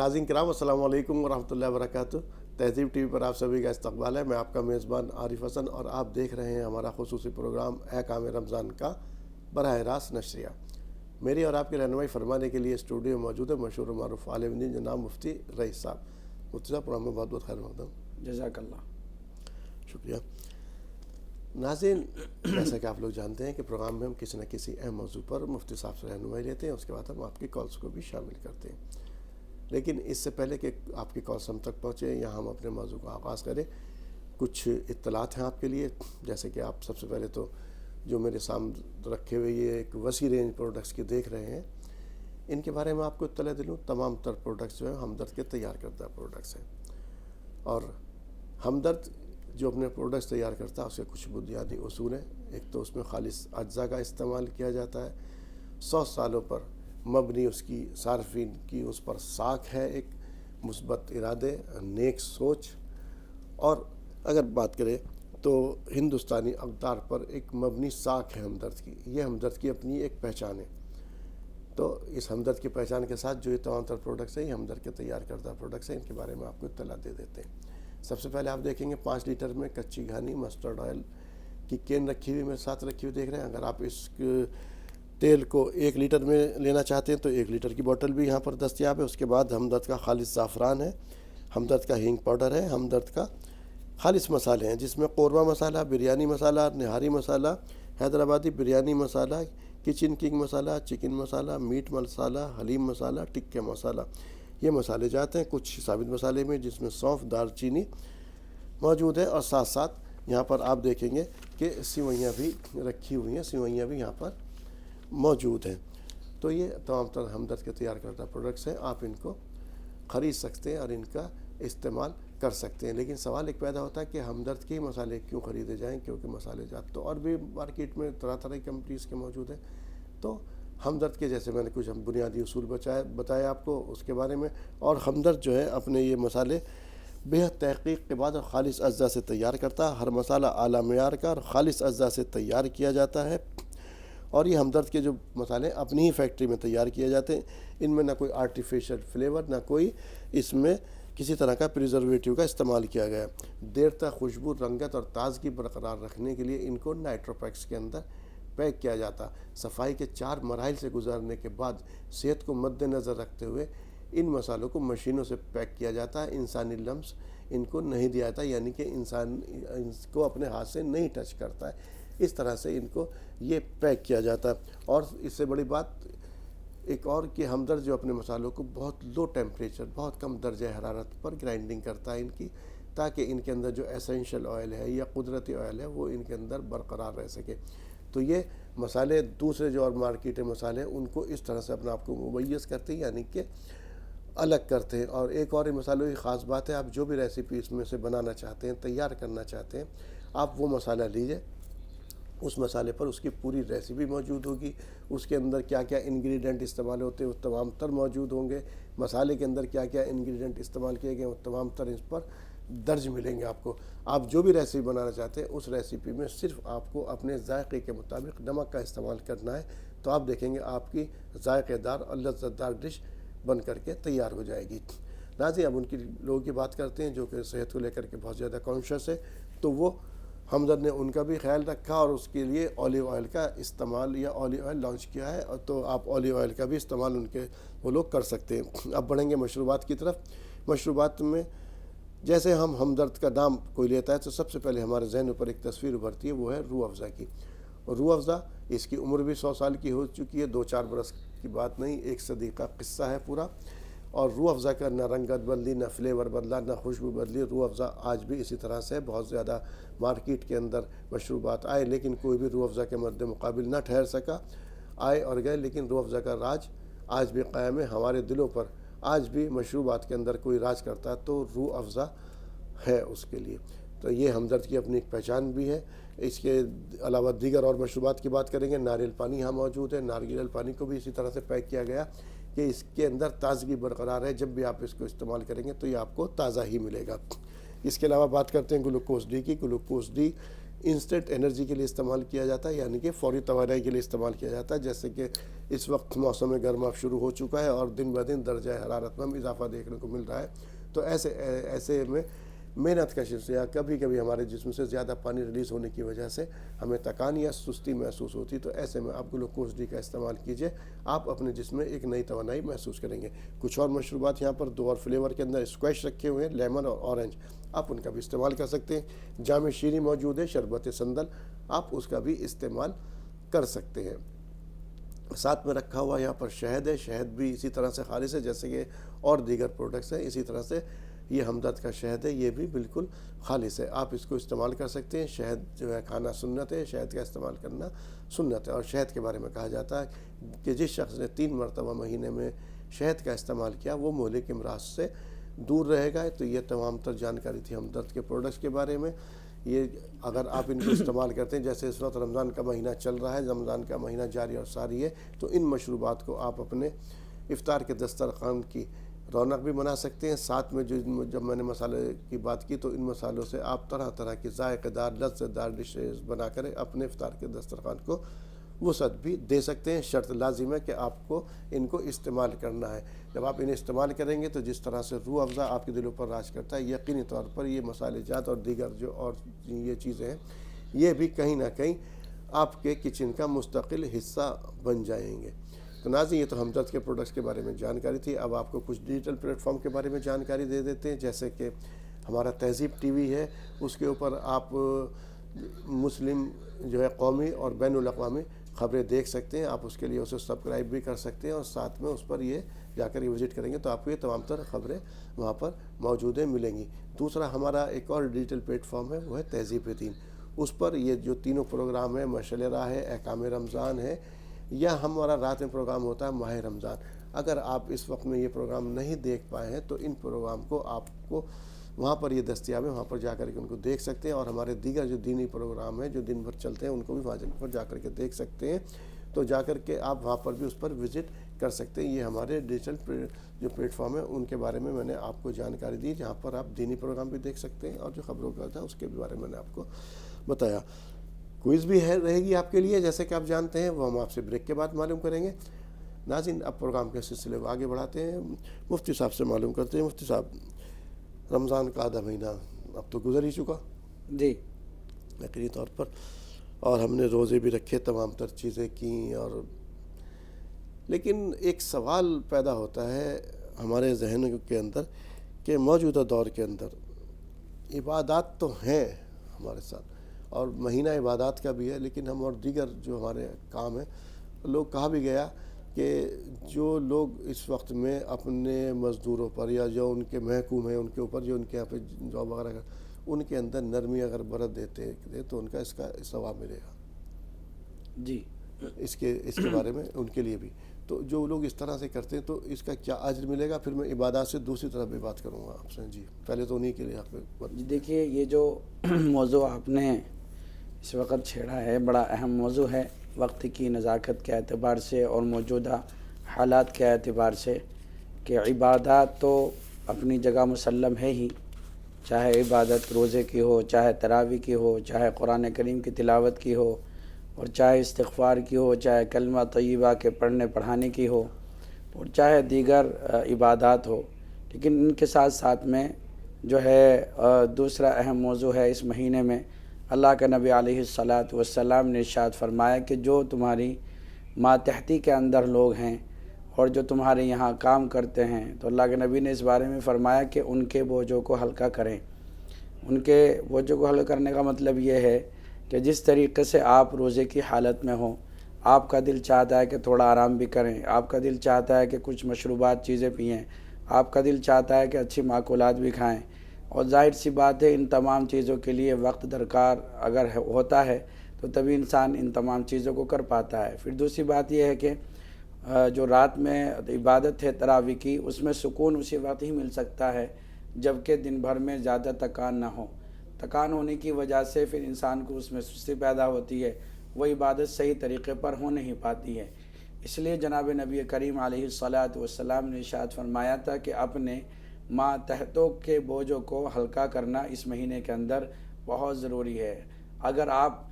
ناظرین کرام السلام علیکم ورحمۃ اللہ وبرکاتہ۔ تہذیب ٹی وی پر آپ سبھی کا استقبال ہے۔ میں آپ کا میزبان عارف حسن اور آپ دیکھ رہے ہیں ہمارا خصوصی پروگرام احکام رمضان کا براہ راست نشریہ۔ میری اور آپ کی رہنمائی فرمانے کے لیے اسٹوڈیو موجود ہے مشہور و معروف عالم دین جناب مفتی رئیس صاحب۔ مفتی صاحب پروگرام میں بہت بہت خیر مقدم۔ جزاک اللہ، شکریہ۔ ناظرین، جیسا کہ آپ لوگ جانتے ہیں کہ پروگرام میں ہم کسی نہ کسی اہم موضوع پر مفتی صاحب سے رہنمائی لیتے ہیں، اس کے بعد ہم آپ کی کالس کو بھی شامل کرتے ہیں۔ لیکن اس سے پہلے کہ آپ کی کالس ہم تک پہنچے یا ہم اپنے موضوع کا آغاز کریں، کچھ اطلاعات ہیں آپ کے لیے۔ جیسے کہ آپ سب سے پہلے تو جو میرے سامنے رکھے ہوئے یہ ایک وسیع رینج پروڈکٹس کی دیکھ رہے ہیں، ان کے بارے میں آپ کو اطلاع دلوں۔ تمام تر پروڈکٹس جو ہیں ہمدرد کے تیار کردہ پروڈکٹس ہیں، اور ہمدرد جو اپنے پروڈکٹس تیار کرتا ہے اس کے کچھ بنیادی اصول ہیں۔ ایک تو اس میں خالص اجزاء کا استعمال کیا جاتا ہے، 100 سالوں پر مبنی اس کی صارفین کی اس پر ساکھ ہے، ایک مثبت ارادے، نیک سوچ، اور اگر بات کریں تو ہندوستانی اقدار پر ایک مبنی ساکھ ہے ہمدرد کی۔ یہ ہمدرد کی اپنی ایک پہچان ہے۔ تو اس ہمدرد کی پہچان کے ساتھ جو یہ تمام تر پروڈکٹس ہیں یہ ہمدرد کے تیار کردہ پروڈکٹس ہیں، ان کے بارے میں آپ کو اطلاع دے دیتے ہیں۔ سب سے پہلے آپ دیکھیں گے 5 لیٹر میں کچی گھانی مسٹرڈ آئل کی کین رکھی ہوئی، میرے ساتھ رکھی ہوئی دیکھ رہے ہیں۔ اگر آپ اس تیل کو 1 لیٹر میں لینا چاہتے ہیں تو 1 لیٹر کی بوٹل بھی یہاں پر دستیاب ہے۔ اس کے بعد ہمدرد کا خالص زعفران ہے، ہمدرد کا ہینگ پاؤڈر ہے، ہمدرد کا خالص مسالے ہیں جس میں قورمہ مسالہ، بریانی مسالہ، نہاری مسالہ، حیدرآبادی بریانی مسالہ، کچن کنگ مسالہ، چکن مسالہ، میٹ مسالہ، حلیم مسالہ، ٹکے مسالہ، یہ مسالے جاتے ہیں۔ کچھ ثابت مسالے میں جس میں سونف، دار چینی موجود ہے، اور ساتھ ساتھ یہاں پر آپ دیکھیں گے کہ سوئیاں بھی رکھی ہوئی ہیں، سوئیاں بھی یہاں پر موجود ہیں۔ تو یہ تمام تر ہمدرد کے تیار کردہ پروڈکٹس ہیں، آپ ان کو خرید سکتے ہیں اور ان کا استعمال کر سکتے ہیں۔ لیکن سوال ایک پیدا ہوتا ہے کہ ہمدرد کے مسالے کیوں خریدے جائیں، کیونکہ مسالے جات تو اور بھی مارکیٹ میں طرح طرح کی کمپنیز کے موجود ہیں۔ تو ہمدرد کے جیسے میں نے کچھ بنیادی اصول بتائے آپ کو اس کے بارے میں، اور ہمدرد جو ہے اپنے یہ مسالے بےحد تحقیق کے بعد اور خالص اجزاء سے تیار کرتا ہے۔ ہر مسالہ اعلیٰ معیار کا اور خالص اجزاء سے تیار کیا جاتا ہے، اور یہ ہمدرد کے جو مسالے اپنی ہی فیکٹری میں تیار کیے جاتے ہیں۔ ان میں نہ کوئی آرٹیفیشل فلیور، نہ کوئی اس میں کسی طرح کا پریزرویٹو کا استعمال کیا گیا ہے۔ دیر تک خوشبو، رنگت اور تازگی برقرار رکھنے کے لیے ان کو نائٹروپیکس کے اندر پیک کیا جاتا۔ صفائی کے 4 مراحل سے گزرنے کے بعد صحت کو مد نظر رکھتے ہوئے ان مسالوں کو مشینوں سے پیک کیا جاتا ہے۔ انسانی لمس ان کو نہیں دیا جاتا، یعنی کہ انسان ان کو اپنے ہاتھ سے نہیں ٹچ کرتا ہے۔ اس طرح سے ان کو یہ پیک کیا جاتا ہے۔ اور اس سے بڑی بات ایک اور کہ ہمدرد جو اپنے مسالوں کو بہت لو ٹیمپریچر، بہت کم درجہ حرارت پر گرائنڈنگ کرتا ہے ان کی، تاکہ ان کے اندر جو ایسینشل آئل ہے یا قدرتی آئل ہے وہ ان کے اندر برقرار رہ سکے۔ تو یہ مسالے دوسرے جو اور مارکیٹ مسالے ہیں ان کو اس طرح سے اپنے آپ کو ممیز کرتے ہیں، یعنی کہ الگ کرتے ہیں۔ اور ایک اور مسالوں کی خاص بات ہے، آپ جو بھی ریسیپی اس میں سے بنانا چاہتے ہیں، تیار کرنا چاہتے ہیں، آپ وہ مسالہ لیجئے، اس مسالے پر اس کی پوری ریسیپی موجود ہوگی، اس کے اندر کیا کیا انگریڈینٹ استعمال ہوتے ہیں وہ تمام تر موجود ہوں گے، مسالے کے اندر کیا کیا انگریڈینٹ استعمال کیے گئے وہ تمام تر اس پر درج ملیں گے آپ کو۔ آپ جو بھی ریسیپی بنانا چاہتے ہیں اس ریسیپی میں صرف آپ کو اپنے ذائقے کے مطابق نمک کا استعمال کرنا ہے، تو آپ دیکھیں گے آپ کی ذائقے دار اور لذت دار ڈش بن کر کے تیار ہو جائے گی۔ ناظرین، اب ان کی لوگوں کی بات کرتے ہیں جو کہ صحت کو لے کر کے بہت زیادہ کانشیس ہے، تو وہ ہمدرد نے ان کا بھی خیال رکھا اور اس کے لیے اولیو آئل کا استعمال یا اولیو آئل لانچ کیا ہے، اور تو آپ اولیو آئل کا بھی استعمال ان کے وہ لوگ کر سکتے ہیں۔ اب بڑھیں گے مشروبات کی طرف۔ مشروبات میں جیسے ہم ہمدرد کا نام کوئی لیتا ہے تو سب سے پہلے ہمارے ذہن پر ایک تصویر ابھرتی ہے، وہ ہے روح افزا کی۔ اور روح افزا اس کی عمر بھی 100 سال کی ہو چکی ہے، 2-4 برس کی بات نہیں، 1 صدی کا قصہ ہے پورا۔ اور روح افزا کا نہ رنگت بدلی، نہ فلیور بدلا، نہ خوشبو بدلی۔ روح افزا آج بھی اسی طرح سے بہت زیادہ مارکیٹ کے اندر مشروبات آئے، لیکن کوئی بھی روح افزا کے مد مقابل نہ ٹھہر سکا۔ آئے اور گئے، لیکن روح افزا کا راج آج بھی قائم ہے ہمارے دلوں پر۔ آج بھی مشروبات کے اندر کوئی راج کرتا ہے تو روح افزا ہے اس کے لیے۔ تو یہ ہمدرد کی اپنی ایک پہچان بھی ہے۔ اس کے علاوہ دیگر اور مشروبات کی بات کریں گے، ناریل پانی یہاں موجود ہے۔ ناریل پانی کو بھی اسی طرح سے پیک کیا گیا کہ اس کے اندر تازگی برقرار ہے، جب بھی آپ اس کو استعمال کریں گے تو یہ آپ کو تازہ ہی ملے گا۔ اس کے علاوہ بات کرتے ہیں گلوکوز ڈی کی۔ گلوکوز ڈی انسٹنٹ انرجی کے لیے استعمال کیا جاتا ہے، یعنی کہ فوری توانائی کے لیے استعمال کیا جاتا ہے. جیسے کہ اس وقت موسم گرما شروع ہو چکا ہے اور دن بدن درجہ حرارت میں اضافہ دیکھنے کو مل رہا ہے، تو ایسے میں محنت کا یا کبھی کبھی ہمارے جسم سے زیادہ پانی ریلیز ہونے کی وجہ سے ہمیں تکان یا سستی محسوس ہوتی، تو ایسے میں آپ گلوکوز ڈی کا استعمال کیجئے. آپ اپنے جسم میں ایک نئی توانائی محسوس کریں گے. کچھ اور مشروبات یہاں پر 2 اور فلیور کے اندر اسکویش رکھے ہوئے ہیں، لیمن اور اورنج، آپ ان کا بھی استعمال کر سکتے ہیں. جام شیریں موجود ہے، شربت سندل، آپ اس کا بھی استعمال کر سکتے ہیں. ساتھ میں رکھا ہوا یہاں پر شہد ہے، شہد بھی اسی طرح سے خالص ہے جیسے کہ اور دیگر پروڈکٹس ہیں. اسی طرح سے یہ ہمدرد کا شہد ہے، یہ بھی بالکل خالص ہے، آپ اس کو استعمال کر سکتے ہیں. شہد جو ہے کھانا سنت ہے، شہد کا استعمال کرنا سنت ہے. اور شہد کے بارے میں کہا جاتا ہے کہ جس شخص نے 3 مرتبہ مہینے میں شہد کا استعمال کیا وہ مہلک امراض سے دور رہے گا. تو یہ تمام تر جانکاری تھی ہمدرد کے پروڈکٹس کے بارے میں. یہ اگر آپ ان کو استعمال کرتے ہیں، جیسے اس وقت رمضان کا مہینہ چل رہا ہے، رمضان کا مہینہ جاری اور ساری ہے، تو ان مشروبات کو آپ اپنے افطار کے دسترخوان کی رونق بھی بنا سکتے ہیں. ساتھ میں جب میں نے مسالے کی بات کی تو ان مسالوں سے آپ طرح طرح کی ذائقہ دار لذت دار ڈشز بنا کر اپنے افطار کے دسترخوان کو وسعت بھی دے سکتے ہیں. شرط لازم ہے کہ آپ کو ان کو استعمال کرنا ہے. جب آپ انہیں استعمال کریں گے تو جس طرح سے روح افزا آپ کے دلوں پر راج کرتا ہے، یقینی طور پر یہ مسالے جات اور دیگر جو اور یہ چیزیں ہیں یہ بھی کہیں نہ کہیں آپ کے کچن کا مستقل حصہ بن جائیں گے. تو ناظرین، یہ تو ہمدرد کے پروڈکٹس کے بارے میں جانکاری تھی. اب آپ کو کچھ ڈیجیٹل پلیٹ فارم کے بارے میں جانکاری دے دیتے ہیں. جیسے کہ ہمارا تہذیب ٹی وی ہے، اس کے اوپر آپ مسلم جو ہے قومی اور بین الاقوامی خبریں دیکھ سکتے ہیں. آپ اس کے لیے اسے سبسکرائب بھی کر سکتے ہیں اور ساتھ میں اس پر یہ جا کر وزٹ کریں گے تو آپ کو یہ تمام تر خبریں وہاں پر موجود ملیں گی. دوسرا ہمارا ایک اور ڈیجیٹل پلیٹ فارم ہے، وہ ہے تہذیب دین. اس پر یہ جو تینوں پروگرام ہیں، مشعل راہ ہے، احکام رمضان ہے، یا ہمارا رات میں پروگرام ہوتا ہے ماہ رمضان. اگر آپ اس وقت میں یہ پروگرام نہیں دیکھ پائے ہیں تو ان پروگرام کو آپ کو وہاں پر یہ دستیاب ہے، وہاں پر جا کر کے ان کو دیکھ سکتے ہیں. اور ہمارے دیگر جو دینی پروگرام ہیں جو دن بھر چلتے ہیں ان کو بھی وہاں پر جا کر کے دیکھ سکتے ہیں. تو جا کر کے آپ وہاں پر بھی اس پر وزٹ کر سکتے ہیں. یہ ہمارے ڈیجیٹل جو پلیٹ فارم ہیں ان کے بارے میں نے آپ کو جانکاری دی، جہاں پر آپ دینی پروگرام بھی دیکھ سکتے ہیں اور جو خبروں کا تھا اس کے بارے میں میں نے آپ کو بتایا. کوئز بھی رہے گی آپ کے لیے، جیسے کہ آپ جانتے ہیں، وہ ہم آپ سے بریک کے بعد معلوم کریں گے. ناظرین، اب پروگرام کے سلسلے کو آگے بڑھاتے ہیں. مفتی صاحب سے معلوم کرتے ہیں. مفتی صاحب، رمضان کا آدھا مہینہ اب تو گزر ہی چکا جی یقینی طور پر، اور ہم نے روزے بھی رکھے، تمام تر چیزیں کیں، اور لیکن ایک سوال پیدا ہوتا ہے ہمارے ذہن کے اندر کہ موجودہ دور کے اندر عبادات تو ہیں ہمارے ساتھ اور مہینہ عبادات کا بھی ہے، لیکن ہم اور دیگر جو ہمارے کام ہیں، لوگ کہا بھی گیا کہ جو لوگ اس وقت میں اپنے مزدوروں پر یا جو ان کے محکوم ہیں ان کے اوپر جو ان کے یہاں پہ جاب وغیرہ ان کے اندر نرمی اگر برت دیتے تو ان کا اس کا ثواب ملے گا. جی اس کے بارے میں ان کے لیے بھی تو جو لوگ اس طرح سے کرتے ہیں تو اس کا کیا اجر ملے گا. پھر میں عبادات سے دوسری طرف بھی بات کروں گا آپ سے. جی پہلے تو انہی کے لیے آپ جی دیکھیے، یہ جو موضوع آپ نے اس وقت چھیڑا ہے بڑا اہم موضوع ہے، وقت کی نزاکت کے اعتبار سے اور موجودہ حالات کے اعتبار سے، کہ عبادات تو اپنی جگہ مسلم ہے ہی، چاہے عبادت روزے کی ہو، چاہے تراویح کی ہو، چاہے قرآن کریم کی تلاوت کی ہو، اور چاہے استغفار کی ہو، چاہے کلمہ طیبہ کے پڑھنے پڑھانے کی ہو، اور چاہے دیگر عبادات ہو. لیکن ان کے ساتھ ساتھ میں جو ہے دوسرا اہم موضوع ہے اس مہینے میں. اللہ کے نبی علیہ الصلاۃ والسلام نے ارشاد فرمایا کہ جو تمہاری ماتحتی کے اندر لوگ ہیں اور جو تمہارے یہاں کام کرتے ہیں، تو اللہ کے نبی نے اس بارے میں فرمایا کہ ان کے بوجھوں کو ہلکا کریں. ان کے بوجھوں کو ہلکا کرنے کا مطلب یہ ہے کہ جس طریقے سے آپ روزے کی حالت میں ہوں، آپ کا دل چاہتا ہے کہ تھوڑا آرام بھی کریں، آپ کا دل چاہتا ہے کہ کچھ مشروبات چیزیں پئیں، آپ کا دل چاہتا ہے کہ اچھی ماکولات بھی کھائیں، اور ظاہر سی بات ہے ان تمام چیزوں کے لیے وقت درکار اگر ہوتا ہے تو تبھی انسان ان تمام چیزوں کو کر پاتا ہے. پھر دوسری بات یہ ہے کہ جو رات میں عبادت ہے تراویح کی، اس میں سکون اسی وقت ہی مل سکتا ہے جبکہ دن بھر میں زیادہ تکان نہ ہو. تکان ہونے کی وجہ سے پھر انسان کو اس میں سستی پیدا ہوتی ہے، وہ عبادت صحیح طریقے پر ہو نہیں پاتی ہے. اس لیے جناب نبی کریم علیہ الصلاۃ والسلام نے ارشاد فرمایا تھا کہ اپنے ماتحتوں کے بوجھوں کو ہلکا کرنا اس مہینے کے اندر بہت ضروری ہے. اگر آپ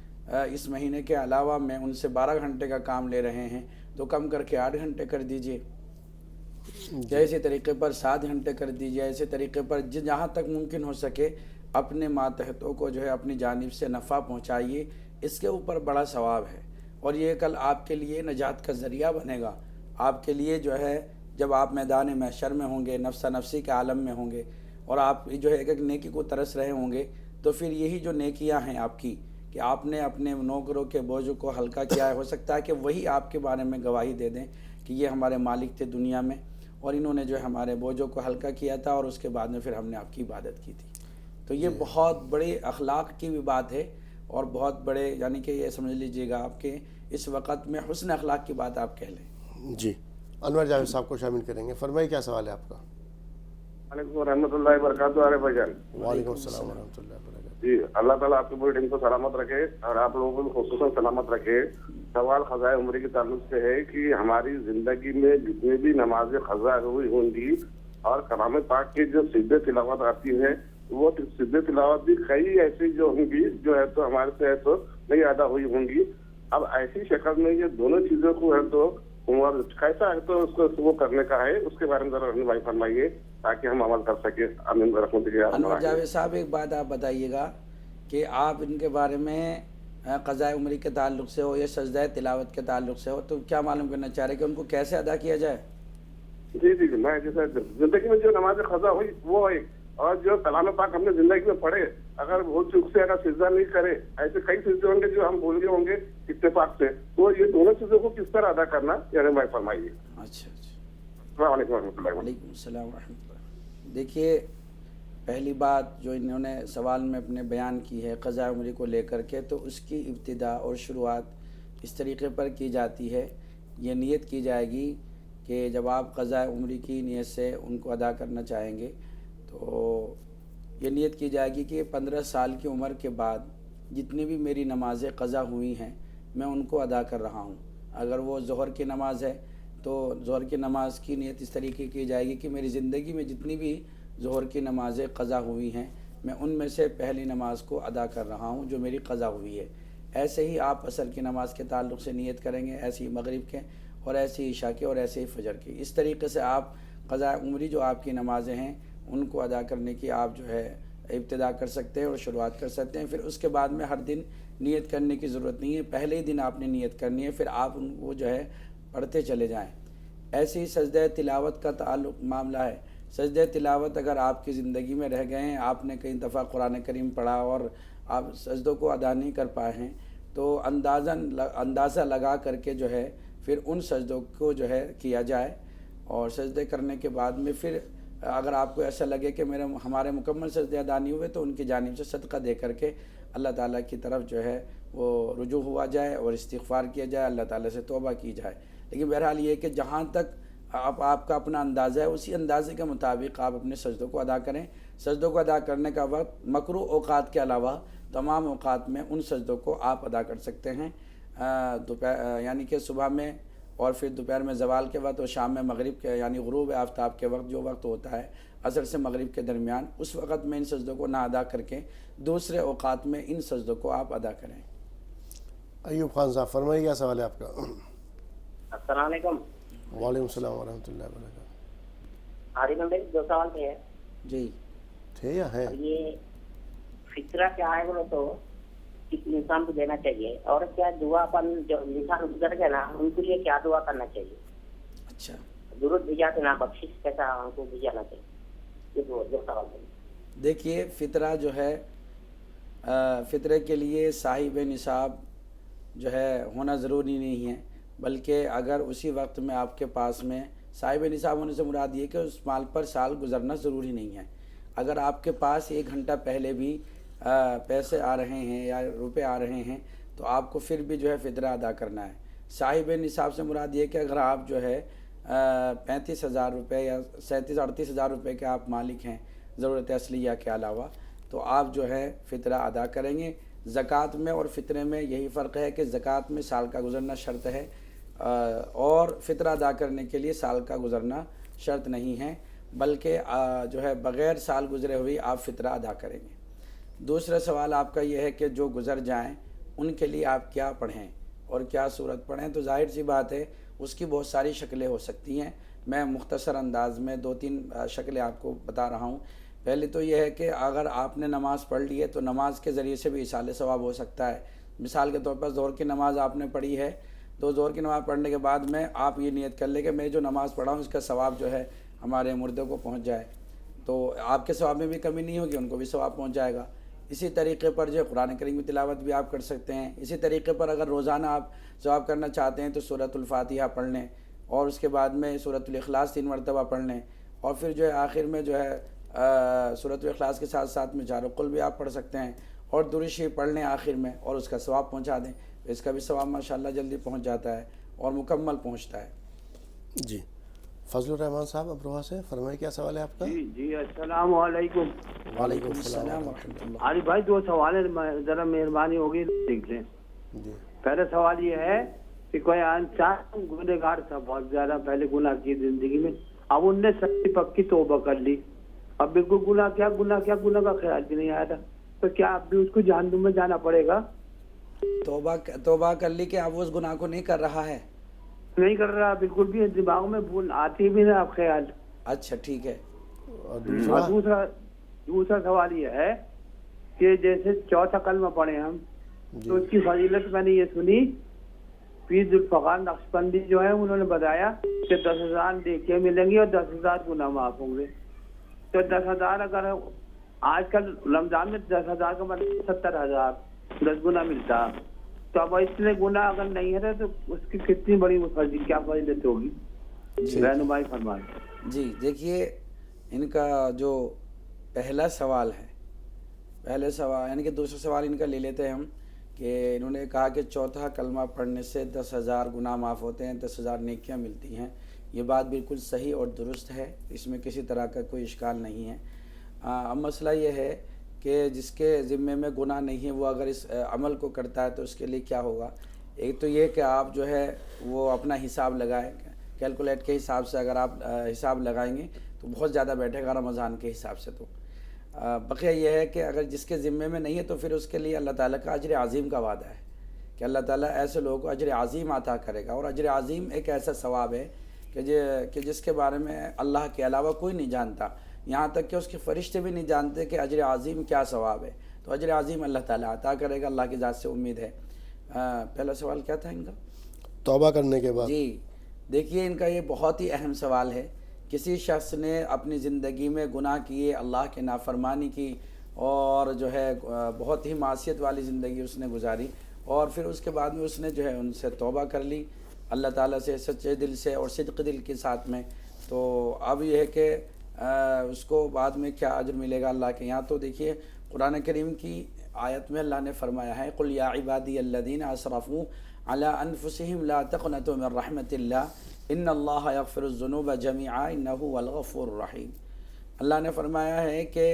اس مہینے کے علاوہ میں ان سے 12 گھنٹے کا کام لے رہے ہیں تو کم کر کے 8 گھنٹے کر دیجئے، یا اسی طریقے پر 7 گھنٹے کر دیجئے. ایسے طریقے پر جہاں تک ممکن ہو سکے اپنے ماتحتوں کو جو ہے اپنی جانب سے نفع پہنچائیے. اس کے اوپر بڑا ثواب ہے، اور یہ کل آپ کے لیے نجات کا ذریعہ بنے گا. آپ کے لیے جو ہے جب آپ میدان محشر میں ہوں گے، نفس نفسی کے عالم میں ہوں گے، اور آپ جو ہے ایک ایک نیکی کو ترس رہے ہوں گے، تو پھر یہی جو نیکیاں ہیں آپ کی کہ آپ نے اپنے نوکروں کے بوجھ کو ہلکا کیا ہے، ہو سکتا ہے کہ وہی آپ کے بارے میں گواہی دے دیں کہ یہ ہمارے مالک تھے دنیا میں، اور انہوں نے جو ہے ہمارے بوجھوں کو ہلکا کیا تھا، اور اس کے بعد میں پھر ہم نے آپ کی عبادت کی تھی. تو یہ بہت بڑے اخلاق کی بھی بات ہے، اور بہت بڑے یعنی کہ یہ سمجھ لیجئے گا آپ کے اس وقت میں حسن اخلاق کی بات آپ کہہ لیں. جی انور جاوید صاحب کو شامل کریں گے. فرمائیے کیا سوال ہے آپ کا؟ وعلیکم ورحمۃ اللہ وبرکاتہ. ارے بھائی جان. وعلیکم السلام ورحمۃ اللہ وبرکاتہ. جی اللہ تعالیٰ آپ کی پوری ٹیم کو سلامت رکھے اور آپ لوگوں کو بھی خصوصاً سلامت رکھے. سوال قضاء عمری کے تعلق سے ہے کہ ہماری زندگی میں جتنی بھی نمازیں قضا ہوئی ہوں گی اور کلام پاک کی جو سیدھے تلاوت آتی ہے، وہ سیدھے تلاوت بھی کئی ایسی جو ہوں گی جو ہے تو ہمارے سے ہے تو نہیں ادا ہوئی ہوں گی. اب ایسی شکل میں یہ دونوں چیزوں کو ہے تو عمر کیسا ہے تو اس کو وہ کرنے کا ہے، اس کے بارے میں ذرا رہنمائی فرمائیے تاکہ ہم عمل کر سکیں. آمین برحمتہ اللہ. انور جاوید صاحب ایک بات آپ بتائیے گا کہ آپ ان کے بارے میں قضاء عمری کے تعلق سے ہو یا سجدہ تلاوت کے تعلق سے ہو تو کیا معلوم کرنا چاہ رہے کہ ان کو کیسے ادا کیا جائے؟ جی جی میں جیسے زندگی میں جو نماز قضا ہوئی وہ ہے، اور جو کلام پاک ہم نے زندگی میں پڑھے اگر وہ چوک سے اگر سجدہ نہیں کرے، ایسے کئی سجدے ہوں گے جو ہم بھول گئے ہوں گے اتفاق سے، تو یہ دونوں چیزوں کو کس طرح ادا کرنا یعنی میں فرمائیے. اچھا اچھا. السلام علیکم ورحمۃ اللہ. وعلیکم السلام ورحمۃ اللہ. دیکھیے پہلی بات جو انہوں نے سوال میں اپنے بیان کی ہے قضاء عمری کو لے کر کے، تو اس کی ابتدا اور شروعات اس طریقے پر کی جاتی ہے. یہ نیت کی جائے گی کہ جب آپ قضاء عمری کی نیت سے ان کو ادا کرنا چاہیں گے تو یہ نیت کی جائے گی کہ 15 سال کی عمر کے بعد جتنی بھی میری نمازیں قضا ہوئی ہیں میں ان کو ادا کر رہا ہوں. اگر وہ ظہر کی نماز ہے تو ظہر کی نماز کی نیت اس طریقے کی جائے گی کہ میری زندگی میں جتنی بھی ظہر کی نمازیں قضا ہوئی ہیں میں ان میں سے پہلی نماز کو ادا کر رہا ہوں جو میری قضا ہوئی ہے. ایسے ہی آپ عصر کی نماز کے تعلق سے نیت کریں گے، ایسی مغرب کے، اور ایسی عشاء کے، اور ایسے ہی فجر کی. اس طریقے سے آپ قضاء عمری جو آپ کی نمازیں ہیں ان کو ادا کرنے کی آپ جو ہے ابتدا کر سکتے ہیں اور شروعات کر سکتے ہیں. پھر اس کے بعد میں ہر دن نیت کرنے کی ضرورت نہیں ہے، پہلے ہی دن آپ نے نیت کرنی ہے، پھر آپ ان کو جو ہے پڑھتے چلے جائیں. ایسے ہی سجدہ تلاوت کا تعلق معاملہ ہے. سجدہ تلاوت اگر آپ کی زندگی میں رہ گئے ہیں، آپ نے کئی دفعہ قرآن کریم پڑھا اور آپ سجدوں کو ادا نہیں کر پائے ہیں، تو اندازہ لگا کر کے جو ہے پھر ان سجدوں کو جو ہے کیا جائے. اور سجدے کرنے کے بعد میں پھر اگر آپ کو ایسا لگے کہ ہمارے مکمل سجدے ادا نہیں ہوئے تو ان کی جانب سے صدقہ دے کر کے اللہ تعالیٰ کی طرف جو ہے وہ رجوع ہوا جائے اور استغفار کیا جائے، اللہ تعالیٰ سے توبہ کی جائے. لیکن بہرحال یہ ہے کہ جہاں تک آپ کا اپنا اندازہ ہے اسی اندازے کے مطابق آپ اپنے سجدوں کو ادا کریں. سجدوں کو ادا کرنے کا وقت مکروہ اوقات کے علاوہ تمام اوقات میں ان سجدوں کو آپ ادا کر سکتے ہیں. یعنی کہ صبح میں اور پھر دوپہر میں زوال کے وقت اور شام میں مغرب کے یعنی غروب آفتاب کے وقت جو وقت ہوتا ہے عصر سے مغرب کے درمیان، اس وقت میں ان سجدوں کو نہ ادا کر کے دوسرے اوقات میں ان سجدوں کو آپ ادا کریں. ایوب خان صاحب فرمائیے کیا سوال ہے آپ کا؟ السلام علیکم. وعلیکم السلام ورحمۃ اللہ وبرکاتہ. عارف بھائی 2 سوال تھے. جی تھے یا ہیں؟ یہ فطرہ کیا ہے بولو تو کس انسان کو دینا چاہیے، اور کیا دعا اپن جو انسان گزر گئے نا ان کے لیے کیا دعا کرنا چاہیے؟ اچھا. درود بھیجاتے نا بخشش کیسا ان کو بھیجانا چاہیے؟ یہ 2 سوال تھے. دیکھیے فطرہ جو ہے فطرے کے لیے صاحب نصاب جو ہے ہونا ضروری نہیں ہے، بلکہ اگر اسی وقت میں آپ کے پاس میں صاحب نصاب ہونے سے مراد یہ کہ اس مال پر سال گزرنا ضروری نہیں ہے. اگر آپ کے پاس 1 گھنٹہ پہلے بھی پیسے آ رہے ہیں یا روپے آ رہے ہیں تو آپ کو پھر بھی جو ہے فطرہ ادا کرنا ہے. صاحب نصاب سے مراد یہ کہ اگر آپ جو ہے 35,000 روپے یا 37-38,000 روپے کے آپ مالک ہیں ضرورت اصلیہ کے علاوہ، تو آپ جو ہے فطرہ ادا کریں گے. زکوٰۃ میں اور فطرے میں یہی فرق ہے کہ زکوٰۃ میں سال کا گزرنا شرط ہے اور فطرہ ادا کرنے کے لیے سال کا گزرنا شرط نہیں ہے، بلکہ جو ہے بغیر سال گزرے ہوئی آپ فطرہ ادا کریں گے. دوسرا سوال آپ کا یہ ہے کہ جو گزر جائیں ان کے لیے آپ کیا پڑھیں اور کیا صورت پڑھیں. تو ظاہر سی بات ہے اس کی بہت ساری شکلیں ہو سکتی ہیں. میں مختصر انداز میں 2-3 شکلیں آپ کو بتا رہا ہوں. پہلے تو یہ ہے کہ اگر آپ نے نماز پڑھ لی ہے تو نماز کے ذریعے سے بھی ایصال ثواب ہو سکتا ہے. مثال کے طور پر ظہر کی نماز آپ نے پڑھی ہے تو ظہر کی نماز پڑھنے کے بعد میں آپ یہ نیت کر لیں کہ میں جو نماز پڑھا ہوں اس کا ثواب جو ہے ہمارے مردے کو پہنچ جائے, تو آپ کے ثواب میں بھی کمی نہیں ہوگی, ان کو بھی ثواب پہنچ جائے گا. اسی طریقے پر جو قرآن کریم کی تلاوت بھی آپ کر سکتے ہیں. اسی طریقے پر اگر روزانہ آپ ثواب کرنا چاہتے ہیں تو سورۃ الفاتحہ پڑھ لیں اور اس کے بعد میں سورۃ الاخلاص 3 مرتبہ پڑھ لیں, اور پھر جو ہے آخر میں جو ہے سورۃ الاخلاص کے ساتھ ساتھ میں جار القل بھی آپ پڑھ سکتے ہیں اور درود شریف پڑھ لیں آخر میں اور اس کا ثواب پہنچا دیں. اس کا بھی ثواب ماشاءاللہ جلدی پہنچ جاتا ہے اور مکمل پہنچتا ہے. جی فضل الرحمان صاحب ابروہا سے فرمائیں, کیا سوال ہے آپ کا؟ جی السلام علیکم. وعلیکم السلام ورحمۃ اللہ. علی بھائی 2 سوال ہیں, ذرا مہربانی ہوگی دیکھ لیں. جی پہلا سوال یہ ہے کہ کوئی انسان گنہگار تھا بہت زیادہ, پہلے گناہ کی زندگی میں, اب ان نے سچی پکی توبہ کر لی, اب بالکل گناہ کا خیال بھی نہیں آیا تھا, تو کیا اب بھی اس کو جہنم میں جانا پڑے گا؟ توبہ کر لی کہ اب اس گناہ کو نہیں کر رہا ہے؟ نہیں کر رہا بالکل بھی, دماغ میں آتی بھی نہیں اب خیال. اچھا ٹھیک ہے. اور اور دوسرا سوال یہ ہے کہ جیسے چوتھا کلمہ پڑھے ہم تو اس کی فضیلت میں نے یہ سنی, پیر ذوالفقار نقشبندی جو ہے انہوں نے بتایا کہ 10,000 نیکیاں ملیں گی اور 10,000 گناہ معاف ہوں گے. تو 10,000 اگر آج کل رمضان میں 10,000 کا مطلب 70,000 10 گنا ملتا, تو اب اتنے گناہ اگر نہیں ہے تو اس کی کتنی بڑی کیا فضیلت ہوگی, رہنمائی فرمائیں. جی دیکھیے ان کا جو پہلا سوال ہے, پہلے سوال یعنی کہ دوسرا سوال ان کا لے لیتے ہیں ہم, کہ انہوں نے کہا کہ چوتھا کلمہ پڑھنے سے 10,000 گناہ معاف ہوتے ہیں, 10,000 نیکیاں ملتی ہیں. یہ بات بالکل صحیح اور درست ہے, اس میں کسی طرح کا کوئی اشکال نہیں ہے. اب مسئلہ یہ ہے کہ جس کے ذمے میں گناہ نہیں ہے وہ اگر اس عمل کو کرتا ہے تو اس کے لیے کیا ہوگا. ایک تو یہ کہ آپ جو ہے وہ اپنا حساب لگائیں, کیلکولیٹ کے حساب سے اگر آپ حساب لگائیں گے تو بہت زیادہ بیٹھے گا رمضان کے حساب سے. تو بقیہ یہ ہے کہ اگر جس کے ذمے میں نہیں ہے تو پھر اس کے لیے اللہ تعالیٰ کا اجر عظیم کا وعدہ ہے کہ اللہ تعالیٰ ایسے لوگوں کو اجر عظیم عطا کرے گا. اور اجر عظیم ایک ایسا ثواب ہے کہ جس کے بارے میں اللہ کے علاوہ کوئی نہیں جانتا, یہاں تک کہ اس کے فرشتے بھی نہیں جانتے کہ اجر عظیم کیا ثواب ہے. تو اجر عظیم اللہ تعالیٰ عطا کرے گا, اللہ کی ذات سے امید ہے. پہلا سوال کیا تھا ان کا؟ توبہ کرنے کے بعد. جی دیکھیے ان کا یہ بہت ہی اہم سوال ہے. کسی شخص نے اپنی زندگی میں گناہ کیے, اللہ کی نافرمانی کی اور جو ہے بہت ہی معصیت والی زندگی اس نے گزاری, اور پھر اس کے بعد میں اس نے جو ہے ان سے توبہ کر لی اللہ تعالیٰ سے سچے دل سے اور صدق دل کے ساتھ میں. تو اب یہ ہے کہ اس کو بعد میں کیا اجر ملے گا اللہ کے یہاں. تو دیکھیے قرآن کریم کی آیت میں اللہ نے فرمایا ہے, قل یا عبادی الذین اسرفوا علی انفسہم لا تقنطوا من رحمت اللہ ان اللہ یغفر الذنوب جميعا انہ هو الغفور الرحیم. اللہ نے فرمایا ہے کہ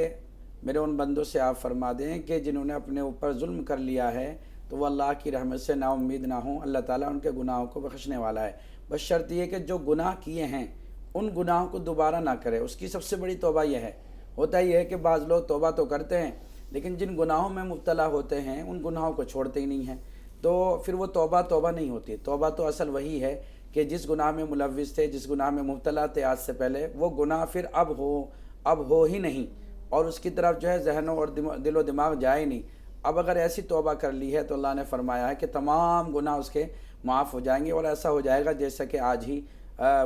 میرے ان بندوں سے آپ فرما دیں کہ جنہوں نے اپنے اوپر ظلم کر لیا ہے تو وہ اللہ کی رحمت سے نا امید نہ ہوں, اللہ تعالیٰ ان کے گناہوں کو بخشنے والا ہے. بس شرط یہ کہ جو گناہ کیے ہیں ان گناہوں کو دوبارہ نہ کرے. اس کی سب سے بڑی توبہ یہ ہے. ہوتا یہ ہے کہ بعض لوگ توبہ تو کرتے ہیں لیکن جن گناہوں میں مبتلا ہوتے ہیں ان گناہوں کو چھوڑتے ہی نہیں ہیں, تو پھر وہ توبہ نہیں ہوتی. توبہ تو اصل وہی ہے کہ جس گناہ میں ملوث تھے, جس گناہ میں مبتلا تھے آج سے پہلے, وہ گناہ پھر اب ہو ہی نہیں, اور اس کی طرف جو ہے ذہن اور دل و دماغ جائے نہیں. اب اگر ایسی توبہ کر لی ہے تو اللہ نے فرمایا ہے کہ تمام گناہ اس کے معاف ہو جائیں گے, اور ایسا ہو جائے گا جیسا کہ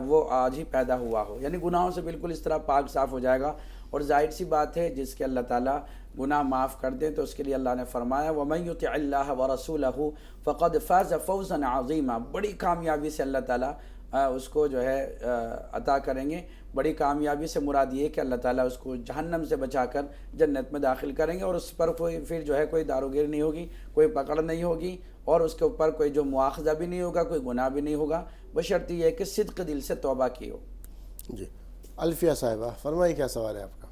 وہ آج ہی پیدا ہوا ہو. یعنی گناہوں سے بالکل اس طرح پاک صاف ہو جائے گا. اور ظاہر سی بات ہے جس کے اللہ تعالیٰ گناہ معاف کر دیں تو اس کے لیے اللہ نے فرمایا وَمَن يُطِعِ اللَّهَ وَرَسُولَهُ فَقَدْ فَازَ فَوْزًا عَظِيمًا. بڑی کامیابی سے اللہ تعالیٰ اس کو جو ہے عطا کریں گے. بڑی کامیابی سے مراد یہ کہ اللہ تعالیٰ اس کو جہنم سے بچا کر جنت میں داخل کریں گے, اور اس پر کوئی پھر جو ہے کوئی داروگیر نہیں ہوگی, کوئی پکڑ نہیں ہوگی, اور اس کے اوپر کوئی جو مواخذہ بھی نہیں ہوگا, کوئی گناہ بھی نہیں ہوگا, بشرط یہ ہے کہ صدق دل سے توبہ کی ہو. جی الفیہ صاحبہ فرمائیے کیا سوال ہے آپ کا؟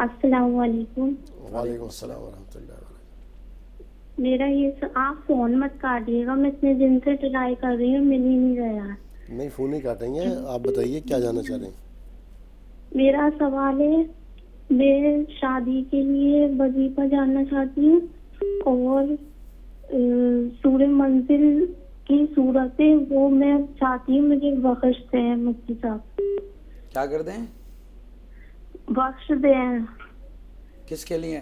السلام علیکم. وعلیکم السلام ورحمۃ اللہ وبرکاتہ. میرا یہ آپ فون مت کاٹیے گا, میں اتنے دن سے ٹرائی کر رہی ہوں, مل ہی نہیں رہا. نہیں فون نہیں کاٹیں گے, آپ بتائیے کیا جاننا چاہ رہے ہیں. میرا سوال ہے میں شادی کے لیے وظیفہ جاننا چاہتی ہوں اور سورہ منزل کی صورت ہے وہ میں چاہتی ہوں مجھے بخش دیں مفتی صاحب. کیا کر دیں؟ بخش دیں. کس کے لیے؟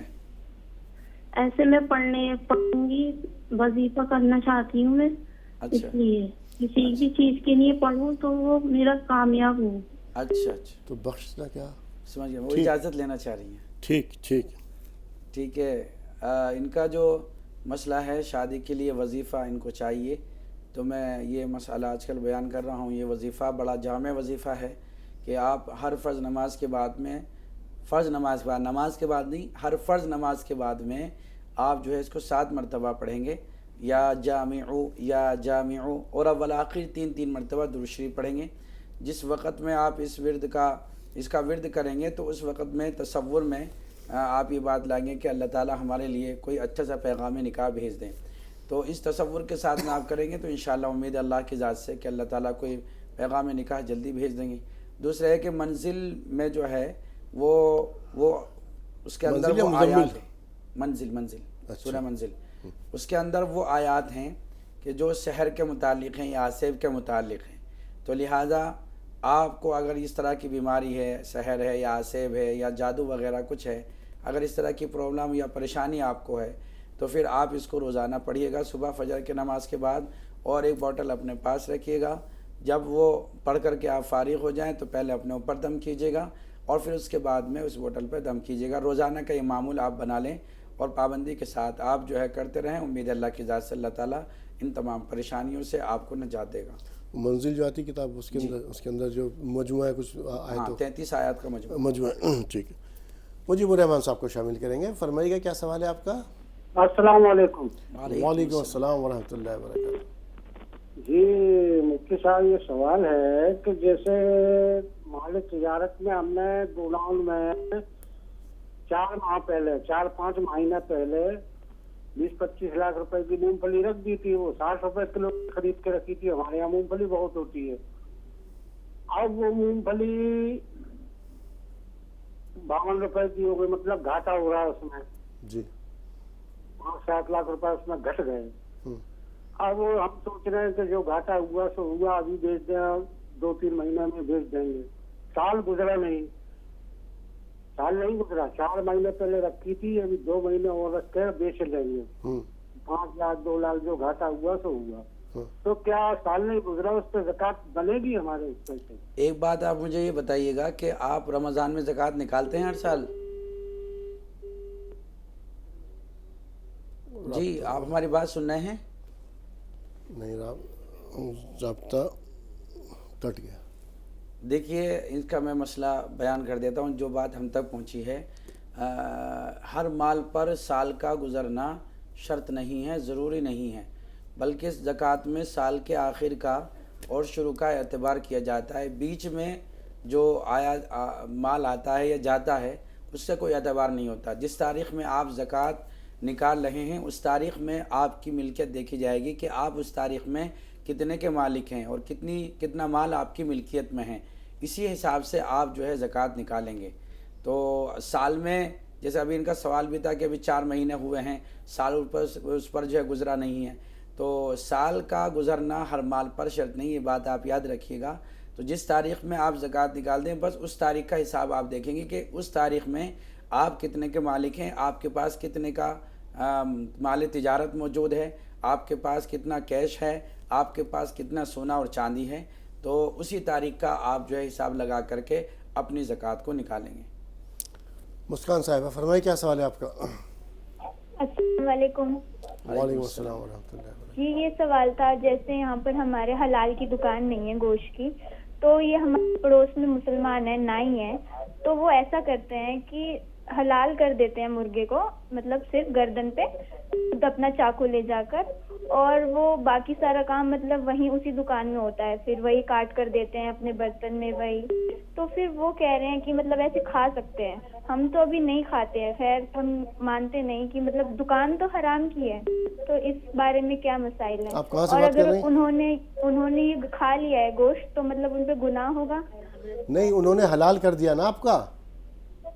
ایسے میں پڑھوں گی, وظیفہ کرنا چاہتی ہوں میں, اس اچھا لیے کسی بھی چیز کے لیے پڑھوں تو وہ میرا کامیاب ہو. اچھا اچھا تو بخشنا کیا؟ سمجھ گیا, وہ ٹھیک. اجازت لینا چاہ رہی ہیں. ٹھیک ٹھیک. ٹھیک ہے. ان کا جو مسئلہ ہے شادی کے لیے وظیفہ ان کو چاہیے, تو میں یہ مسئلہ آج کل بیان کر رہا ہوں. یہ وظیفہ بڑا جامع وظیفہ ہے کہ آپ ہر فرض نماز کے بعد میں, فرض نماز کے بعد, نماز کے بعد نہیں, ہر فرض نماز کے بعد میں آپ جو ہے اس کو 7 مرتبہ پڑھیں گے, یا جامعو اور اول آخر 3 مرتبہ درود شریف پڑھیں گے. جس وقت میں آپ اس کا ورد کریں گے تو اس وقت میں تصور میں آپ یہ بات لائیں گے کہ اللہ تعالی ہمارے لیے کوئی اچھا سا پیغام نکاح بھیج دیں. تو اس تصور کے ساتھ میں آپ کریں گے تو انشاءاللہ امید ہے اللہ کی ذات سے کہ اللہ تعالیٰ کوئی پیغام نکاح جلدی بھیج دیں گے. دوسرا ہے کہ منزل میں جو ہے وہ اس کے اندر وہ آیات ہیں, منزل سورہ منزل, اس کے اندر وہ آیات ہیں کہ جو سحر کے متعلق ہیں یا آصب کے متعلق ہیں. تو لہٰذا آپ کو اگر اس طرح کی بیماری ہے, سحر ہے یا آصب ہے یا جادو وغیرہ کچھ ہے, اگر اس طرح کی پرابلم یا پریشانی آپ کو ہے تو پھر آپ اس کو روزانہ پڑھیے گا صبح فجر کے نماز کے بعد, اور ایک بوٹل اپنے پاس رکھیے گا. جب وہ پڑھ کر کے آپ فارغ ہو جائیں تو پہلے اپنے اوپر دم کیجیے گا اور پھر اس کے بعد میں اس بوٹل پہ دم کیجیے گا. روزانہ کا یہ معمول آپ بنا لیں اور پابندی کے ساتھ آپ جو ہے کرتے رہیں. امید اللہ کی ذات سے اللہ تعالیٰ ان تمام پریشانیوں سے آپ کو نجات دے گا. منزل جو آتی کتاب اس کے اندر جو مجموعہ ہے کچھ آیتوں 33 آیات کا مجموعہ. ٹھیک ہے, مجیب الرحمان صاحب کو شامل کریں گے. فرمائیے گا کیا سوال ہے آپ کا؟ السلام علیکم. وعلیکم السلام ورحمۃ اللہ وبرکاتہ. جی مفتی صاحب یہ سوال ہے کہ جیسے مال تجارت میں ہم نے گوڈاؤن میں 4-5 مہینہ پہلے 20-25 لاکھ روپے کی مونگ پھلی رکھ دی تھی. وہ 60 روپے کلو خرید کے رکھی تھی. ہمارے یہاں مونگ پھلی بہت ہوتی ہے. اب وہ مونگ پھلی 52 روپے کی ہو گئی, مطلب گھاٹا ہو رہا ہے اس میں. جی 5-7 لاکھ روپے اس میں گھٹ گئے. اب ہم سوچ رہے ہیں کہ جو گھاٹا ہوا سو ہوا, ابھی بیچ دیں, 2-3 مہینے میں بیچ دیں گے. سال گزرا نہیں, 4 مہینے پہلے رکھی تھی, ابھی 2 مہینے اور رکھ کے بیچ لیں گے. 5 لاکھ 2 لاکھ جو گھاٹا ہوا سو ہوا. تو کیا سال نہیں گزرا اس پہ زکوٰۃ بنے گی ہمارے اس پہ سے؟ ایک بات آپ مجھے یہ بتائیے گا کہ آپ رمضان میں زکوٰۃ نکالتے ہیں ہر سال؟ جی آپ ہماری بات سن رہے ہیں؟ نہیں, رابطہ کٹ گیا. دیکھیے اس کا میں مسئلہ بیان کر دیتا ہوں. جو بات ہم تک پہنچی ہے, ہر مال پر سال کا گزرنا شرط نہیں ہے, ضروری نہیں ہے, بلکہ زکوٰۃ میں سال کے آخر کا اور شروع کا اعتبار کیا جاتا ہے. بیچ میں جو مال آتا ہے یا جاتا ہے اس سے کوئی اعتبار نہیں ہوتا. جس تاریخ میں آپ زکوٰۃ نکال رہے ہیں اس تاریخ میں آپ کی ملکیت دیکھی جائے گی کہ آپ اس تاریخ میں کتنے کے مالک ہیں اور کتنا مال آپ کی ملکیت میں ہے. اسی حساب سے آپ جو ہے زکوٰۃ نکالیں گے. تو سال میں جیسے ابھی ان کا سوال بھی تھا کہ ابھی 4 مہینے ہوئے ہیں, سال اس پر جو ہے گزرا نہیں ہے, تو سال کا گزرنا ہر مال پر شرط نہیں. یہ بات آپ یاد رکھیے گا. تو جس تاریخ میں آپ زکوٰۃ نکال دیں بس اس تاریخ کا حساب آپ دیکھیں گے کہ اس تاریخ میں آپ کتنے کے مالک ہیں, آپ کے پاس کتنے کا مال تجارت موجود ہے, آپ کے پاس کتنا کیش ہے, آپ کے پاس کتنا سونا اور چاندی ہے. تو اسی تاریخ کا آپ جو ہے حساب لگا کر کے اپنی زکوٰۃ کو نکالیں گے. مسکان صاحبہ فرمائیے کیا سوال ہے آپ کا؟ السلام علیکم. وعلیکم السلام ورحمۃ اللہ وبرکاتہ. جی یہ سوال تھا, جیسے یہاں پر ہمارے حلال کی دکان نہیں ہے گوشت کی, تو یہ ہمارے پڑوس میں مسلمان ہیں, نائی ہیں, تو وہ ایسا کرتے ہیں کہ حلال کر دیتے ہیں مرغے کو, مطلب صرف گردن پہ خود اپنا چاقو لے جا کر, اور وہ باقی سارا کام مطلب وہیں اسی دکان میں ہوتا ہے, پھر وہی کاٹ کر دیتے ہیں اپنے برتن میں وہی. تو پھر وہ کہہ رہے ہیں کہ مطلب ایسے کھا سکتے ہیں. ہم تو ابھی نہیں کھاتے ہیں, خیر ہم مانتے نہیں کہ مطلب دکان تو حرام کی ہے, تو اس بارے میں کیا مسائل ہیں؟ آپ کہاں سے اور بات کر اگر رہے ہیں؟ انہوں نے یہ کھا لیا ہے گوشت تو مطلب ان پہ گناہ ہوگا؟ نہیں, انہوں نے حلال کر دیا نا آپ کا.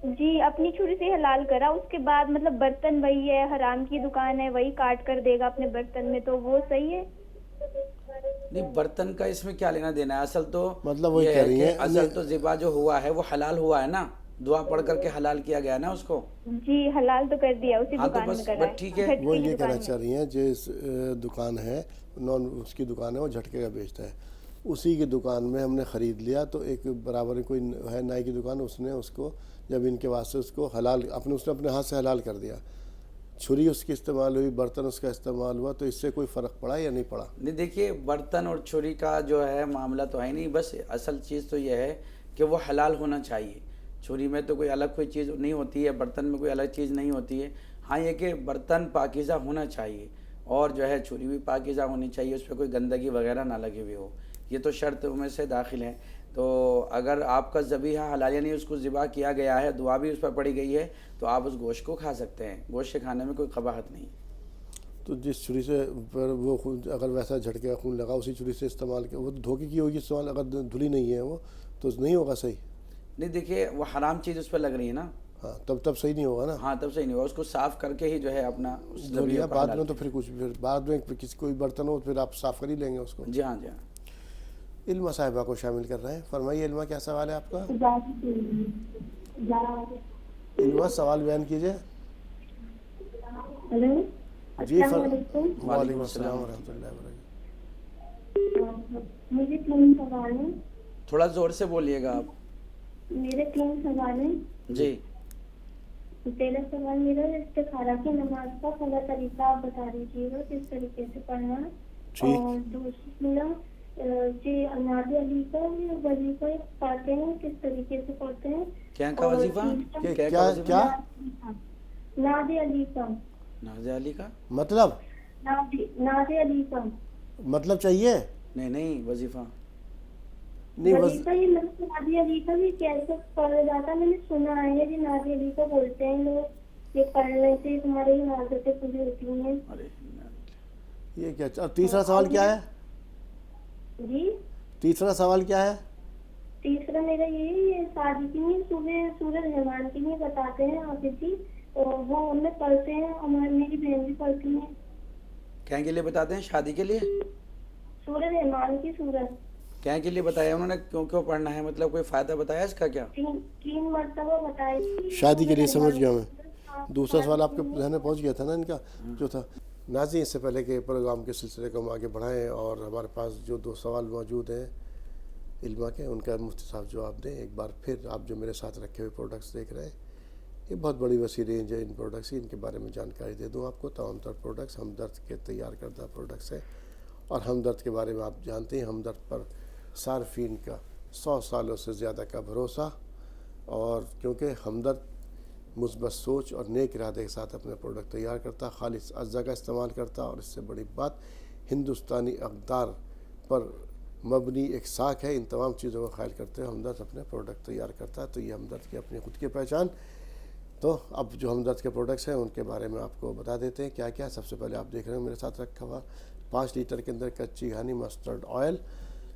جی اپنی چھری سے حلال کرا, اس کے بعد مطلب برتن وہی ہے, حرام کی دکان ہے, وہی کاٹ کر دے گا اپنے برتن میں, تو وہ صحیح ہے؟ نہیں, برتن کا اس میں کیا لینا دینا ہے, اصل تو مطلب وہی یہ کہہ ہے رہی کہ ہیں اصل تو ذبح جو ہوا ہے وہ حلال ہوا ہے نا, دعا پڑھ کر کے حلال کیا گیا نا اس کو. جی حلال تو کر دیا, اسی ہاں تو دکان بس میں کرا ہے, ٹھیک ہے. جھٹکے وہ کی یہ دکان کہنا میں. چاہ رہی ہیں جس دکان ہے اس کی دکان ہے, وہ جھٹکے کا بیچتا ہے, اسی کی دکان میں ہم نے خرید لیا, تو ایک برابر کوئی ہے نائی کی دکان, اس نے اس کو جب ان کے واسطے اس کو حلال اس نے اپنے ہاتھ سے حلال کر دیا, چھری اس کی استعمال ہوئی, برتن اس کا استعمال ہوا, تو اس سے کوئی فرق پڑا یا نہیں پڑا؟ نہیں دیکھیے, برتن اور چھری کا جو ہے معاملہ تو ہے نہیں, بس اصل چیز تو یہ ہے کہ وہ حلال ہونا چاہیے. چھری میں تو کوئی الگ کوئی چیز نہیں ہوتی ہے, برتن میں کوئی الگ چیز نہیں ہوتی ہے. ہاں یہ کہ برتن پاکیزہ ہونا چاہیے, اور جو ہے چھری بھی پاکیزہ ہونی چاہیے, اس پہ کوئی گندگی وغیرہ نہ لگی ہوئی ہو, یہ تو شرط میں سے داخل ہے. تو اگر آپ کا ذبیحہ حلال یعنی اس کو ذبح کیا گیا ہے, دعا بھی اس پر پڑھی گئی ہے, تو آپ اس گوشت کو کھا سکتے ہیں, گوشت کھانے میں کوئی قباحت نہیں. تو جس چھری سے وہ خون اگر ویسا جھٹکے کا خون لگا اسی چھری سے استعمال کیا, وہ دھوکے کی ہوگی استعمال, اگر دھلی نہیں ہے وہ تو نہیں ہوگا صحیح. نہیں دیکھیے, وہ حرام چیز اس پہ لگ رہی ہے نا, ہاں تب صحیح نہیں ہوگا نا. ہاں تب صحیح نہیں ہوگا, اس کو صاف کر کے ہی جو ہے اپنا اس ذبیحہ کو بعد حلال میں تو پھر کچھ بعد میں کسی کوئی برتن ہو پھر آپ صاف کر ہی لیں گے اس کو. جی ہاں, جی ہاں. علمہ صاحبہ کو شامل کر رہے ہیں. فرمائیے علمہ, کیا سوال ہے آپ کا؟ علمہ سوال بیان کیجیے. ہلو, جی السلام علیکم. وعلیکم السلام ورحمۃ اللہ وبرکاتہ. مجھے 3 سوال ہیں. تھوڑا زور سے بولیے گا آپ. میرے 3 سوال ہیں. جی. پہلا سوال میرا استخارہ کی نماز کا پورا طریقہ آپ بتا دیجیے گا, کس طریقے سے پڑھنا ہے. اور دوسرا جی نادی علی کا وظیفہ پڑھتے ہیں, کس طریقے سے پڑھتے ہیں. کیا کا وظیفہ؟ کیا نادی علی کا. ناز علی کا مطلب؟ نادی علی کا مطلب چاہیے. نہیں وظیفہ نہیں, وظیفہ یہ نادی علی کا بھی کیسے پڑھا جاتا ہے, میں نے سنا ہے کہ نادی علی کا بولتے ہیں لوگ, یہ پڑھنے سے تمہاری حاجتیں پوری ہوتی ہیں. یہ کیا. اور تیسرا سوال کیا ہے؟ جی تیسرا سوال کیا ہے؟ تیسرا میرا یہ شادی کی نہیں, صبح سورج رحمان کی نہیں بتاتے ہیں حافظ جی, وہ ہم پڑھتے ہیں, ہماری میری بہن بھی پڑھتی ہیں. کیا کے لیے بتاتے ہیں؟ شادی کے لیے. سورج رحمان کی سورج کیا کے لیے بتایا انہوں نے, کیوں پڑھنا ہے, مطلب کوئی فائدہ بتایا اس کا کیا؟ 3 مرتبہ بتائی. شادی کے لیے سمجھ گیا میں. دوسرا سوال آپ کے ذہن میں پہنچ گیا تھا نا ان کا جو تھا. ناظرین, اس سے پہلے کہ پروگرام کے سلسلے کو ہم آگے بڑھائیں, اور ہمارے پاس جو 2 سوال موجود ہیں علمہ کے, ان کا مفتی صاحب جواب دیں. ایک بار پھر آپ جو میرے ساتھ رکھے ہوئے پروڈکٹس دیکھ رہے ہیں, یہ بہت بڑی وسیع رینج ہے ان پروڈکٹس کی, ان کے بارے میں جانکاری دے دوں آپ کو. تمام تر پروڈکٹس ہمدرد کے تیار کردہ پروڈکٹس ہیں, اور ہمدرد کے بارے میں آپ جانتے ہیں ہمدرد پر صارفین کا 100 سالوں سے زیادہ کا بھروسہ, اور کیونکہ ہمدرد مثبت سوچ اور نیک ارادے کے ساتھ اپنے پروڈکٹ تیار کرتا, خالص اجزا کا استعمال کرتا, اور اس سے بڑی بات ہندوستانی اقدار پر مبنی ایک ساکھ ہے. ان تمام چیزوں کا خیال کرتے ہوئے ہمدرد اپنے پروڈکٹ تیار کرتا ہے. تو یہ ہمدرد کی اپنی خود کی پہچان. تو اب جو ہمدرد کے پروڈکٹس ہیں ان کے بارے میں آپ کو بتا دیتے ہیں کیا کیا. سب سے پہلے آپ دیکھ رہے ہیں میرے ساتھ رکھا ہوا 5 لیٹر کے اندر کچی گھانی مسٹرڈ آئل.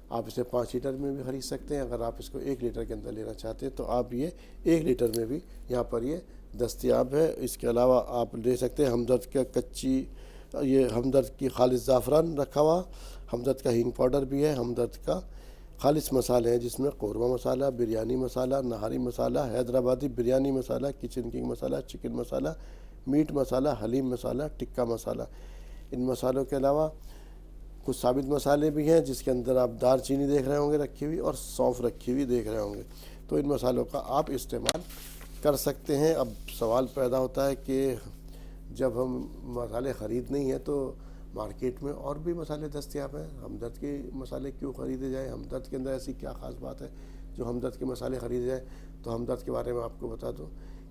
آپ اسے 5 لیٹر میں بھی خرید سکتے ہیں. اگر آپ اس کو 1 لیٹر کے اندر لینا چاہتے ہیں تو آپ یہ 1 لیٹر میں بھی یہاں پر یہ دستیاب ہے. اس کے علاوہ آپ لے سکتے ہیں ہمدرد کا کچی, یہ ہمدرد کی خالص زعفران رکھا ہوا, ہمدرد کا ہینگ پاؤڈر بھی ہے, ہمدرد کا خالص مسالے ہیں جس میں قورمہ مسالہ, بریانی مسالہ, نہاری مسالہ, حیدرآبادی بریانی مسالہ, کچن کنگ مسالہ, چکن مسالہ, میٹ مسالہ, حلیم مسالہ, ٹکا مسالہ. ان مسالوں کے علاوہ کچھ ثابت مسالے بھی ہیں جس کے اندر آپ دار چینی دیکھ رہے ہوں گے رکھی ہوئی, اور سونف رکھی ہوئی دیکھ رہے ہوں گے. تو ان مسالوں کا آپ استعمال کر سکتے ہیں. اب سوال پیدا ہوتا ہے کہ جب ہم مسالے خرید نہیں ہیں تو مارکیٹ میں اور بھی مسالے دستیاب ہیں, ہمدرد کے مسالے کیوں خریدے جائیں؟ ہمدرد کے اندر ایسی کیا خاص بات ہے جو ہمدرد کے مسالے خریدے جائیں؟ تو ہمدرد کے بارے میں آپ کو بتا دوں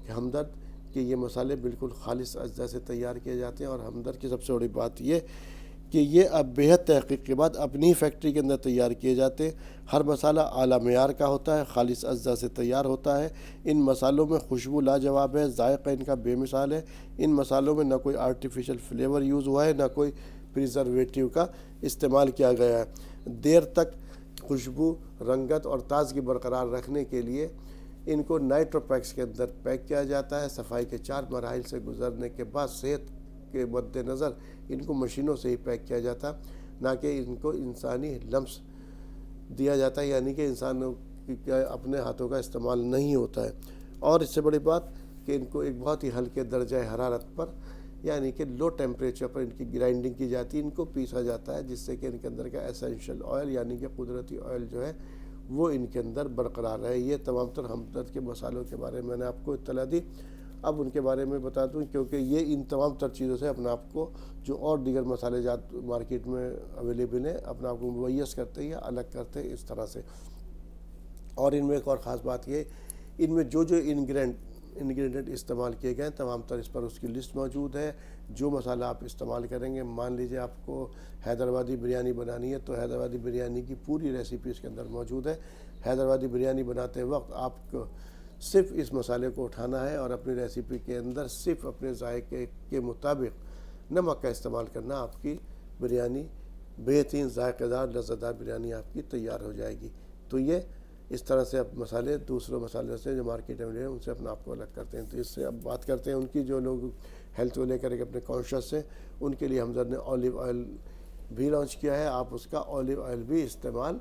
کہ ہمدرد کے یہ مسالے بالکل خالص اجزا سے تیار کیے جاتے ہیں, اور ہمدرد کی سب سے بڑی بات یہ کہ یہ اب بےحد تحقیق کے بعد اپنی فیکٹری کے اندر تیار کیے جاتے ہیں. ہر مسالہ اعلیٰ معیار کا ہوتا ہے, خالص اجزا سے تیار ہوتا ہے. ان مسالوں میں خوشبو لاجواب ہے, ذائقہ ان کا بے مثال ہے. ان مسالوں میں نہ کوئی آرٹیفیشل فلیور یوز ہوا ہے, نہ کوئی پریزرویٹیو کا استعمال کیا گیا ہے. دیر تک خوشبو, رنگت اور تازگی برقرار رکھنے کے لیے ان کو نائٹروپیکس کے اندر پیک کیا جاتا ہے. صفائی کے 4 مراحل سے گزرنے کے بعد صحت کے مد نظر ان کو مشینوں سے ہی پیک کیا جاتا، نہ کہ ان کو انسانی لمس دیا جاتا ہے، یعنی کہ انسانوں کے اپنے ہاتھوں کا استعمال نہیں ہوتا ہے. اور اس سے بڑی بات کہ ان کو ایک بہت ہی ہلکے درجہ حرارت پر، یعنی کہ لو ٹیمپریچر پر ان کی گرائنڈنگ کی جاتی ہے، ان کو پیسا جاتا ہے، جس سے کہ ان کے اندر کا ایسینشل آئل یعنی کہ قدرتی آئل جو ہے وہ ان کے اندر برقرار رہے. یہ تمام تر ہمدرد کے مسالوں کے بارے میں نے آپ کو اطلاع دی. اب ان کے بارے میں بتا دوں، کیونکہ یہ ان تمام تر چیزوں سے اپنے آپ کو جو اور دیگر مسالے جات مارکیٹ میں اویلیبل ہیں اپنے آپ کو ممیز کرتے ہیں یا الگ کرتے ہیں اس طرح سے. اور ان میں ایک اور خاص بات یہ، ان میں جو انگریڈینٹ استعمال کیے گئے ہیں تمام تر اس پر اس کی لسٹ موجود ہے. جو مسالہ آپ استعمال کریں گے، مان لیجئے آپ کو حیدرآبادی بریانی بنانی ہے تو حیدرآبادی بریانی کی پوری ریسیپی اس کے اندر موجود ہے. حیدرآبادی بریانی بناتے وقت آپ کو صرف اس مسالے کو اٹھانا ہے اور اپنی ریسیپی کے اندر صرف اپنے ذائقے کے مطابق نمک کا استعمال کرنا. آپ کی بریانی بہترین ذائقہ دار لذت دار بریانی آپ کی تیار ہو جائے گی. تو یہ اس طرح سے اب مسالے دوسروں مسالوں سے جو مارکیٹ میں ہیں ان سے اپنے آپ کو الگ کرتے ہیں. تو اس سے اب بات کرتے ہیں ان کی جو لوگ ہیلتھ کو لے کر کے اپنے کانشیس ہیں، ان کے لیے ہمدرد نے اولیو آئل بھی لانچ کیا ہے. آپ اس کا اولیو آئل بھی استعمال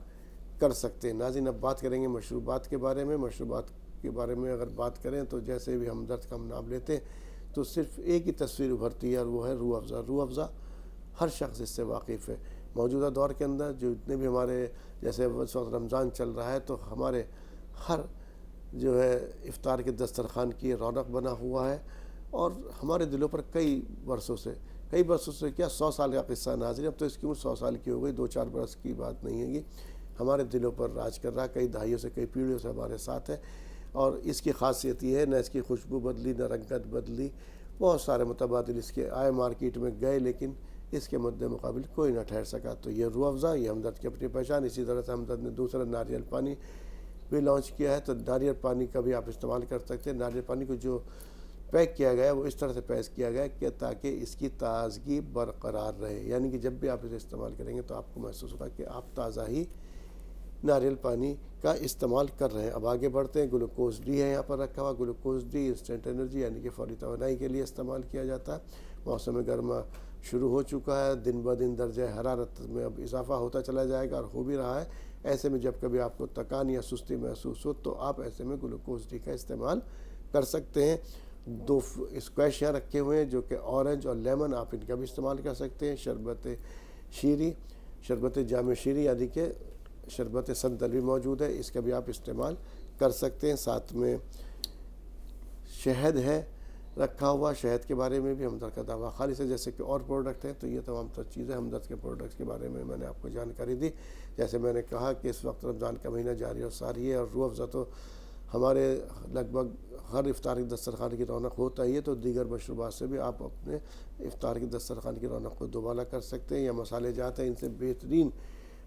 کر سکتے ہیں. ناظرین، اب بات کریں گے مشروبات کے بارے میں. مشروبات کے بارے میں اگر بات کریں تو جیسے بھی ہمدرد کا ہم نام لیتے ہیں تو صرف ایک ہی تصویر ابھرتی ہے اور وہ ہے روح افزا. روح افزا ہر شخص اس سے واقف ہے. موجودہ دور کے اندر جو اتنے بھی ہمارے جیسے اس وقت رمضان چل رہا ہے تو ہمارے ہر جو ہے افطار کے دسترخوان کی رونق بنا ہوا ہے، اور ہمارے دلوں پر کئی برسوں سے کیا 100 سال کا قصہ ناظرین. اب تو اس کی عمر 100 سال کی ہو گئی، 2-4 برس کی بات نہیں ہے. یہ ہمارے دلوں پر راج کر رہا، کئی دہائیوں سے کئی پیڑھیوں سے ہمارے ساتھ ہے. اور اس کی خاصیت یہ ہے، نہ اس کی خوشبو بدلی نہ رنگت بدلی. بہت سارے متبادل اس کے آئے مارکیٹ میں گئے، لیکن اس کے مد مقابل کوئی نہ ٹھہر سکا. تو یہ روح افزا، یہ ہمدرد کی اپنی پہچان. اسی طرح سے ہمدرد نے دوسرا ناریل پانی بھی لانچ کیا ہے. تو ناریل پانی کا بھی آپ استعمال کر سکتے ہیں. ناریل پانی کو جو پیک کیا گیا ہے وہ اس طرح سے پیک کیا گیا ہے کہ تاکہ اس کی تازگی برقرار رہے، یعنی کہ جب بھی آپ اسے استعمال کریں گے تو آپ کو محسوس ہوگا کہ آپ تازہ ہی ناریل پانی کا استعمال کر رہے ہیں. اب آگے بڑھتے ہیں. گلوکوز ڈی ہے یہاں پر رکھا ہوا. گلوکوز ڈی انسٹنٹ انرجی یعنی کہ فوری توانائی کے لیے استعمال کیا جاتا ہے. موسم گرما شروع ہو چکا ہے، دن بدن درجہ حرارت میں اب اضافہ ہوتا چلا جائے گا اور ہو بھی رہا ہے. ایسے میں جب کبھی آپ کو تکان یا سستی محسوس ہو تو آپ ایسے میں گلوکوز ڈی کا استعمال کر سکتے ہیں. 2 اسکویش یہاں رکھے ہوئے ہیں جو کہ اورنج اور لیمن، آپ ان کا بھی استعمال کر سکتے ہیں. شربت جام شیری یعنی کہ شربت سنتل بھی موجود ہے، اس کا بھی آپ استعمال کر سکتے ہیں. ساتھ میں شہد ہے رکھا ہوا. شہد کے بارے میں بھی ہمدرد کا دعویٰ خالص ہے، جیسے کہ اور پروڈکٹ ہیں. تو یہ تمام تر چیزیں ہمدرد کے پروڈکٹس کے بارے میں نے آپ کو جانکاری دی. جیسے میں نے کہا کہ اس وقت رمضان کا مہینہ جاری اور ساری ہے، اور روح افزا تو ہمارے لگ بھگ ہر افطار کے دسترخوان کی رونق ہوتا ہی ہے. تو دیگر مشروبات سے بھی آپ اپنے افطار کے دسترخوان کی رونق کو دوبالا کر سکتے ہیں. یا مسالے جات ہیں ان سے بہترین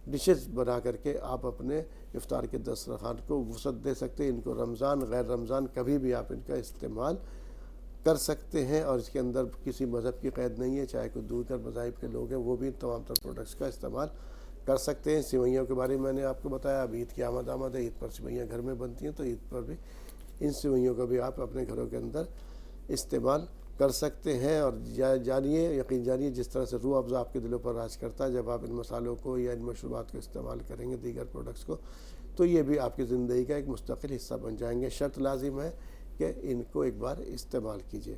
ڈشز بنا کر کے آپ اپنے افطار کے دسترخوان کو وسعت دے سکتے ہیں. ان کو رمضان غیر رمضان کبھی بھی آپ ان کا استعمال کر سکتے ہیں، اور اس کے اندر کسی مذہب کی قید نہیں ہے. چاہے کوئی دیگر مذاہب کے لوگ ہیں وہ بھی تمام تر پروڈکٹس کا استعمال کر سکتے ہیں. سوئیوں کے بارے میں نے آپ کو بتایا. اب عید کی آمد ہے، عید پر سوئیاں گھر میں بنتی ہیں، تو عید پر بھی ان سوئیوں کا بھی آپ اپنے گھروں کے اندر استعمال کر سکتے ہیں. اور یقین جانیے جس طرح سے روح افزا آپ کے دلوں پر راج کرتا ہے جب آپ ان مسالوں کو یا ان مشروبات کو استعمال کریں گے، دیگر پروڈکٹس کو، تو یہ بھی آپ کی زندگی کا ایک مستقل حصہ بن جائیں گے. شرط لازم ہے کہ ان کو ایک بار استعمال کیجیے.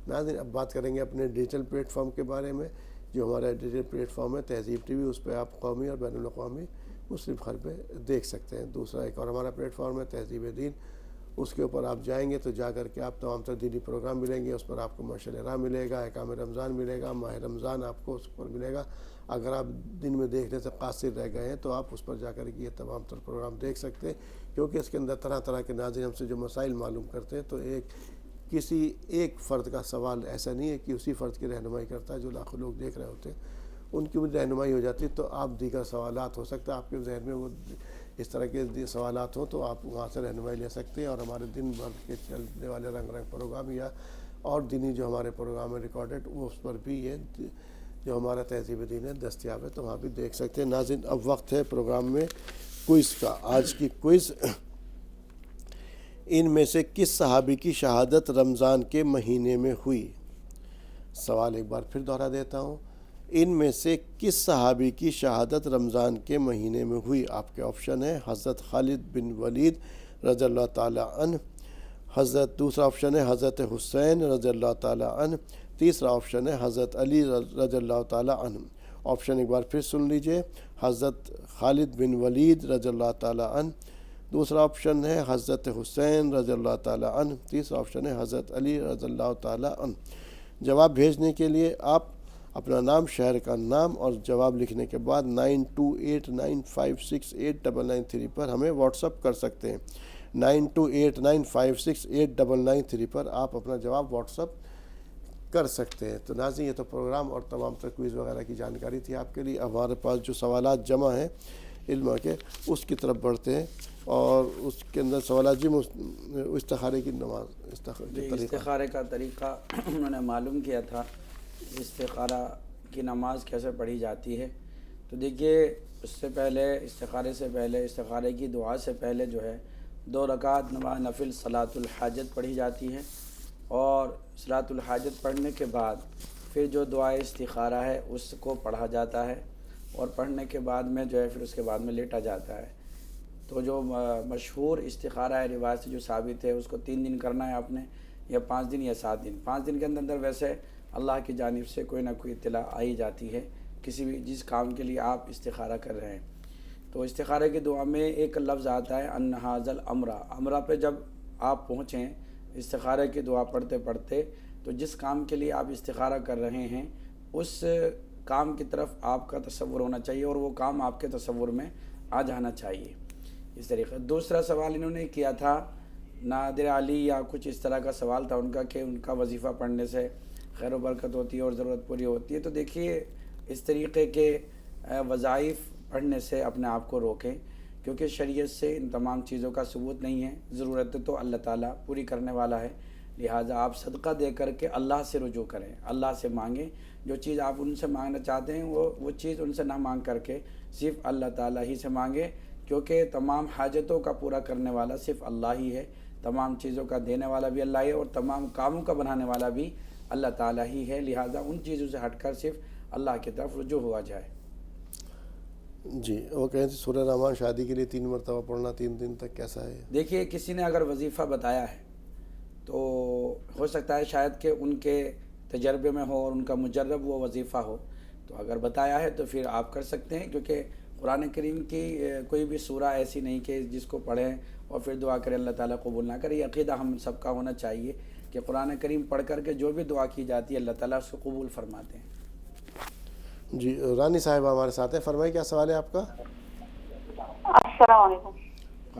ناظرین، اب بات کریں گے اپنے ڈیجیٹل پلیٹ فارم کے بارے میں. جو ہمارا ڈیجیٹل پلیٹ فارم ہے تہذیب ٹی وی، اس پہ آپ قومی اور بین الاقوامی مختلف خبریں دیکھ سکتے ہیں. دوسرا ایک اور ہمارا پلیٹ فارم ہے تہذیب دین. اس کے اوپر آپ جائیں گے تو جا کر کے آپ تمام تر دینی پروگرام ملیں گے. اس پر آپ کو مشعل راہ ملے گا، احکام رمضان ملے گا، ماہ رمضان آپ کو اس پر ملے گا. اگر آپ دن میں دیکھنے سے قاصر رہ گئے ہیں تو آپ اس پر جا کر کے یہ تمام تر پروگرام دیکھ سکتے ہیں، کیونکہ اس کے اندر طرح طرح کے ناظرین ہم سے جو مسائل معلوم کرتے ہیں. تو کسی ایک فرد کا سوال ایسا نہیں ہے کہ اسی فرد کی رہنمائی کرتا ہے. جو لاکھوں لوگ دیکھ رہے ہوتے ہیں ان کی بھی رہنمائی ہو جاتی ہے. تو آپ دیگر سوالات ہو سکتا ہے آپ کے ذہن میں وہ اس طرح کے سوالات ہوں تو آپ وہاں سے رہنمائی لے سکتے ہیں. اور ہمارے دن بھر کے چلنے والے رنگ پروگرام یا اور دینی جو ہمارے پروگرام ہے ریکارڈڈ، وہ اس پر بھی یہ جو ہمارا تہذیب دین ہے دستیاب ہے، تو وہاں بھی دیکھ سکتے ہیں. ناظرین، اب وقت ہے پروگرام میں کوئز کا. آج کی کوئز ان میں سے کس صحابی کی شہادت رمضان کے مہینے میں ہوئی؟ سوال ایک بار پھر دہرا دیتا ہوں، ان میں سے کس صحابی کی شہادت رمضان کے مہینے میں ہوئی؟ آپ کے آپشن ہیں حضرت خالد بن ولید رضی اللہ تعالی عنہ، دوسرا آپشن ہے حضرت حسین رضی اللہ تعالی عنہ، تیسرا آپشن ہے حضرت علی رضی اللہ تعالی عنہ۔ آپشن ایک بار پھر سن لیجئے، حضرت خالد بن ولید رضی اللہ تعالی عنہ، دوسرا آپشن ہے حضرت حسین رضی اللہ تعالی عنہ، تیسرا آپشن ہے حضرت علی رضی اللہ تعالی عنہ۔ جواب بھیجنے کے لیے آپ اپنا نام، شہر کا نام اور جواب لکھنے کے بعد 9289568993 پر ہمیں واٹس اپ کر سکتے ہیں۔ 9289568993 پر آپ اپنا جواب واٹس اپ کر سکتے ہیں۔ تو ناظرین، یہ تو پروگرام اور تمام تر کوئز وغیرہ کی جانکاری تھی آپ کے لیے۔ اب ہمارے پاس جو سوالات جمع ہیں علم کے، اس کی طرف بڑھتے ہیں، اور اس کے اندر سوالات جی استخارے کی نماز استخارے کا طریقہ انہوں نے معلوم کیا تھا، استخارہ کی نماز کیسے پڑھی جاتی ہے۔ تو دیکھیے، اس سے پہلے استخارے سے پہلے، استخارے کی دعا سے پہلے جو ہے 2 رکعت نماز نفل صلاۃ الحاجت پڑھی جاتی ہے، اور صلاۃ الحاجت پڑھنے کے بعد پھر جو دعائے استخارہ ہے اس کو پڑھا جاتا ہے، اور پڑھنے کے بعد میں جو ہے پھر اس کے بعد میں لیٹا جاتا ہے۔ تو جو مشہور استخارہ ہے روایت سے جو ثابت ہے، اس کو 3 دن کرنا ہے آپ نے، یا 5 دن یا 7 دن۔ 5 دن کے اندر ویسے اللہ کی جانب سے کوئی نہ کوئی اطلاع آئی جاتی ہے کسی بھی جس کام کے لیے آپ استخارہ کر رہے ہیں۔ تو استخارے کی دعا میں ایک لفظ آتا ہے ان ھذا الامر۔ امرہ پہ جب آپ پہنچیں استخارے کی دعا پڑھتے پڑھتے، تو جس کام کے لیے آپ استخارہ کر رہے ہیں اس کام کی طرف آپ کا تصور ہونا چاہیے، اور وہ کام آپ کے تصور میں آ جانا چاہیے۔ اس طریقے دوسرا سوال انہوں نے کیا تھا نادر علی، یا کچھ اس طرح کا سوال تھا ان کا، کہ ان کا وظیفہ پڑھنے سے خیر و برکت ہوتی ہے اور ضرورت پوری ہوتی ہے۔ تو دیکھیے، اس طریقے کے وظائف پڑھنے سے اپنے آپ کو روکیں، کیونکہ شریعت سے ان تمام چیزوں کا ثبوت نہیں ہے۔ ضرورت تو اللہ تعالیٰ پوری کرنے والا ہے، لہٰذا آپ صدقہ دے کر کے اللہ سے رجوع کریں، اللہ سے مانگیں۔ جو چیز آپ ان سے مانگنا چاہتے ہیں وہ چیز ان سے نہ مانگ کر کے صرف اللہ تعالیٰ ہی سے مانگیں، کیونکہ تمام حاجتوں کا پورا کرنے والا صرف اللہ ہی ہے، تمام چیزوں کا دینے والا بھی اللہ ہی ہے، اور تمام کاموں کا بنانے والا بھی اللہ تعالیٰ ہی ہے۔ لہٰذا ان چیزوں سے ہٹ کر صرف اللہ کی طرف رجوع ہوا جائے۔ جی، وہ کہیں تھے سورہ رحمان شادی کے لیے 3 مرتبہ پڑھنا 3 دن تک، کیسا ہے؟ دیکھیے، کسی نے اگر وظیفہ بتایا ہے تو ہو سکتا ہے شاید کہ ان کے تجربے میں ہو اور ان کا مجرب وہ وظیفہ ہو، تو اگر بتایا ہے تو پھر آپ کر سکتے ہیں، کیونکہ قرآن کریم کی کوئی بھی سورہ ایسی نہیں کہ جس کو پڑھیں اور پھر دعا کریں اللہ تعالیٰ قبول نہ کرے۔ یہ عقیدہ ہم سب کا ہونا چاہیے کہ قرآن کریم پڑھ کر کے جو بھی دعا کی جاتی ہے اللہ تعالیٰ اس کو قبول فرماتے ہیں۔ جی، رانی صاحبہ ہمارے ساتھ ہیں، فرمائیں کیا سوال ہے آپ کا؟ السلام علیکم۔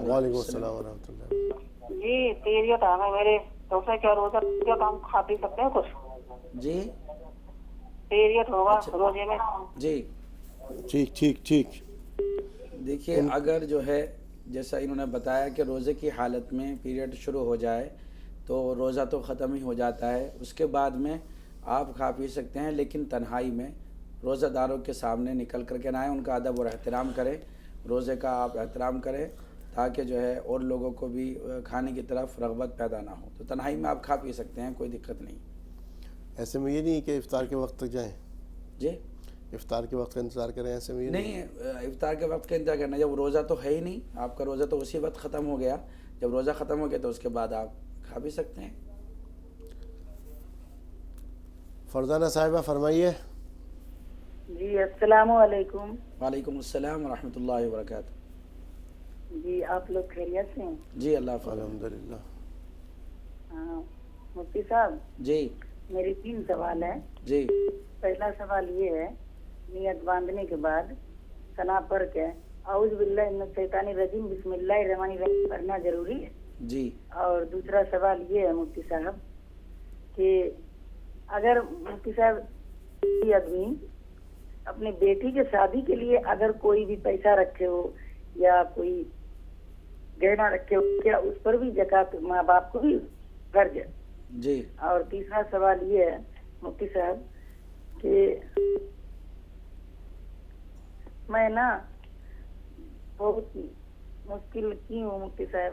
وعلیکم السلام ورحمۃ اللہ۔ جی، تیریت ہے میرے دوسرے کیا روزہ کیا کام کھا پی سکتے ہیں کچھ؟ جی، تیریت ہوگا روزے میں؟ جی ٹھیک ٹھیک ٹھیک۔ دیکھیے، اگر جو ہے جیسا انہوں نے بتایا کہ روزے کی حالت میں پیریڈ شروع ہو جائے تو روزہ تو ختم ہی ہو جاتا ہے، اس کے بعد میں آپ کھا پی سکتے ہیں، لیکن تنہائی میں روزہ داروں کے سامنے نکل کر کے نہ آئیں، ان کا ادب اور احترام کریں، روزے کا آپ احترام کریں، تاکہ جو ہے اور لوگوں کو بھی کھانے کی طرف رغبت پیدا نہ ہو۔ تو تنہائی میں آپ کھا پی سکتے ہیں، کوئی دقت نہیں۔ ایسے میں یہ نہیں کہ افطار کے وقت تک جائیں؟ جی، افطار کے وقت کا انتظار کریں، ایسے میں یہ نہیں، افطار کے وقت کا انتظار کرنا، جب روزہ تو ہے ہی نہیں، آپ کا روزہ تو اسی وقت ختم ہو گیا، جب روزہ ختم ہو گیا تو اس کے بعد آپ کھا بھی سکتے ہیں۔ فرزانہ صاحبہ فرمائیے۔ جی، السلام علیکم۔ وعلیکم السلام ورحمۃ اللہ وبرکاتہ۔ جی، آپ لوگ خیریت سے ہیں؟ جی، اللہ حافظ۔ الحمدللہ۔ ہاں، مفتی صاحب، جی میری 3 سوال ہیں۔ جی پہلا سوال یہ ہے، نیت باندھنے کے بعد ثنا پڑھ کے اعوذ باللہ من الشیطان الرجیم بسم اللہ الرحمن الرحیم پڑھنا ضروری ہے؟ جی اور دوسرا سوال یہ ہے مفتی صاحب کہ اگر مفتی صاحب کوئی آدمی اپنی بیٹی کے شادی کے لیے اگر کوئی بھی پیسہ رکھے ہو یا کوئی گہنا رکھے ہو، کیا اس پر بھی زکات ماں باپ کو بھی فرض ہے؟ جی اور تیسرا سوال یہ ہے مفتی صاحب کہ میں نا بہت مشکل کی ہوں مفتی صاحب،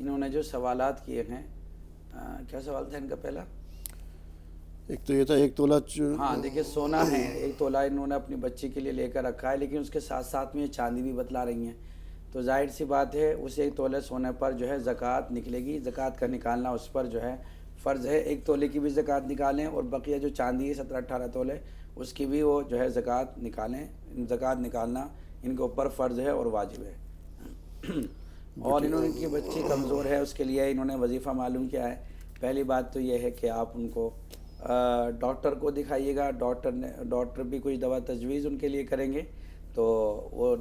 انہوں نے جو سوالات کیے ہیں، کیا سوال تھا ان کا پہلا؟ ایک تو یہ تھا 1 تولہ ہاں دیکھیے سونا ہے 1 تولہ انہوں نے اپنی بچی کے لیے لے کر رکھا ہے، لیکن اس کے ساتھ ساتھ میں یہ چاندی بھی بتلا رہی ہیں، تو ظاہر سی بات ہے اس 1 تولہ سونے پر جو ہے زکوٰۃ نکلے گی، زکوٰۃ کا نکالنا اس پر جو ہے فرض ہے۔ 1 تولے کی بھی زکوٰۃ نکالیں اور بقیہ جو چاندی ہے 17-18 تولے اس کی بھی وہ جو ہے زکوٰۃ نکالیں، زکوٰۃ نکالنا ان کے اوپر فرض ہے اور واجب ہے۔ اور انہوں نے ان کی بچی کمزور ہے، اس کے لیے انہوں نے وظیفہ معلوم کیا ہے۔ پہلی بات تو یہ ہے کہ آپ ان کو ڈاکٹر کو دکھائیے گا، ڈاکٹر بھی کچھ دوا تجویز ان کے لیے کریں گے، تو وہ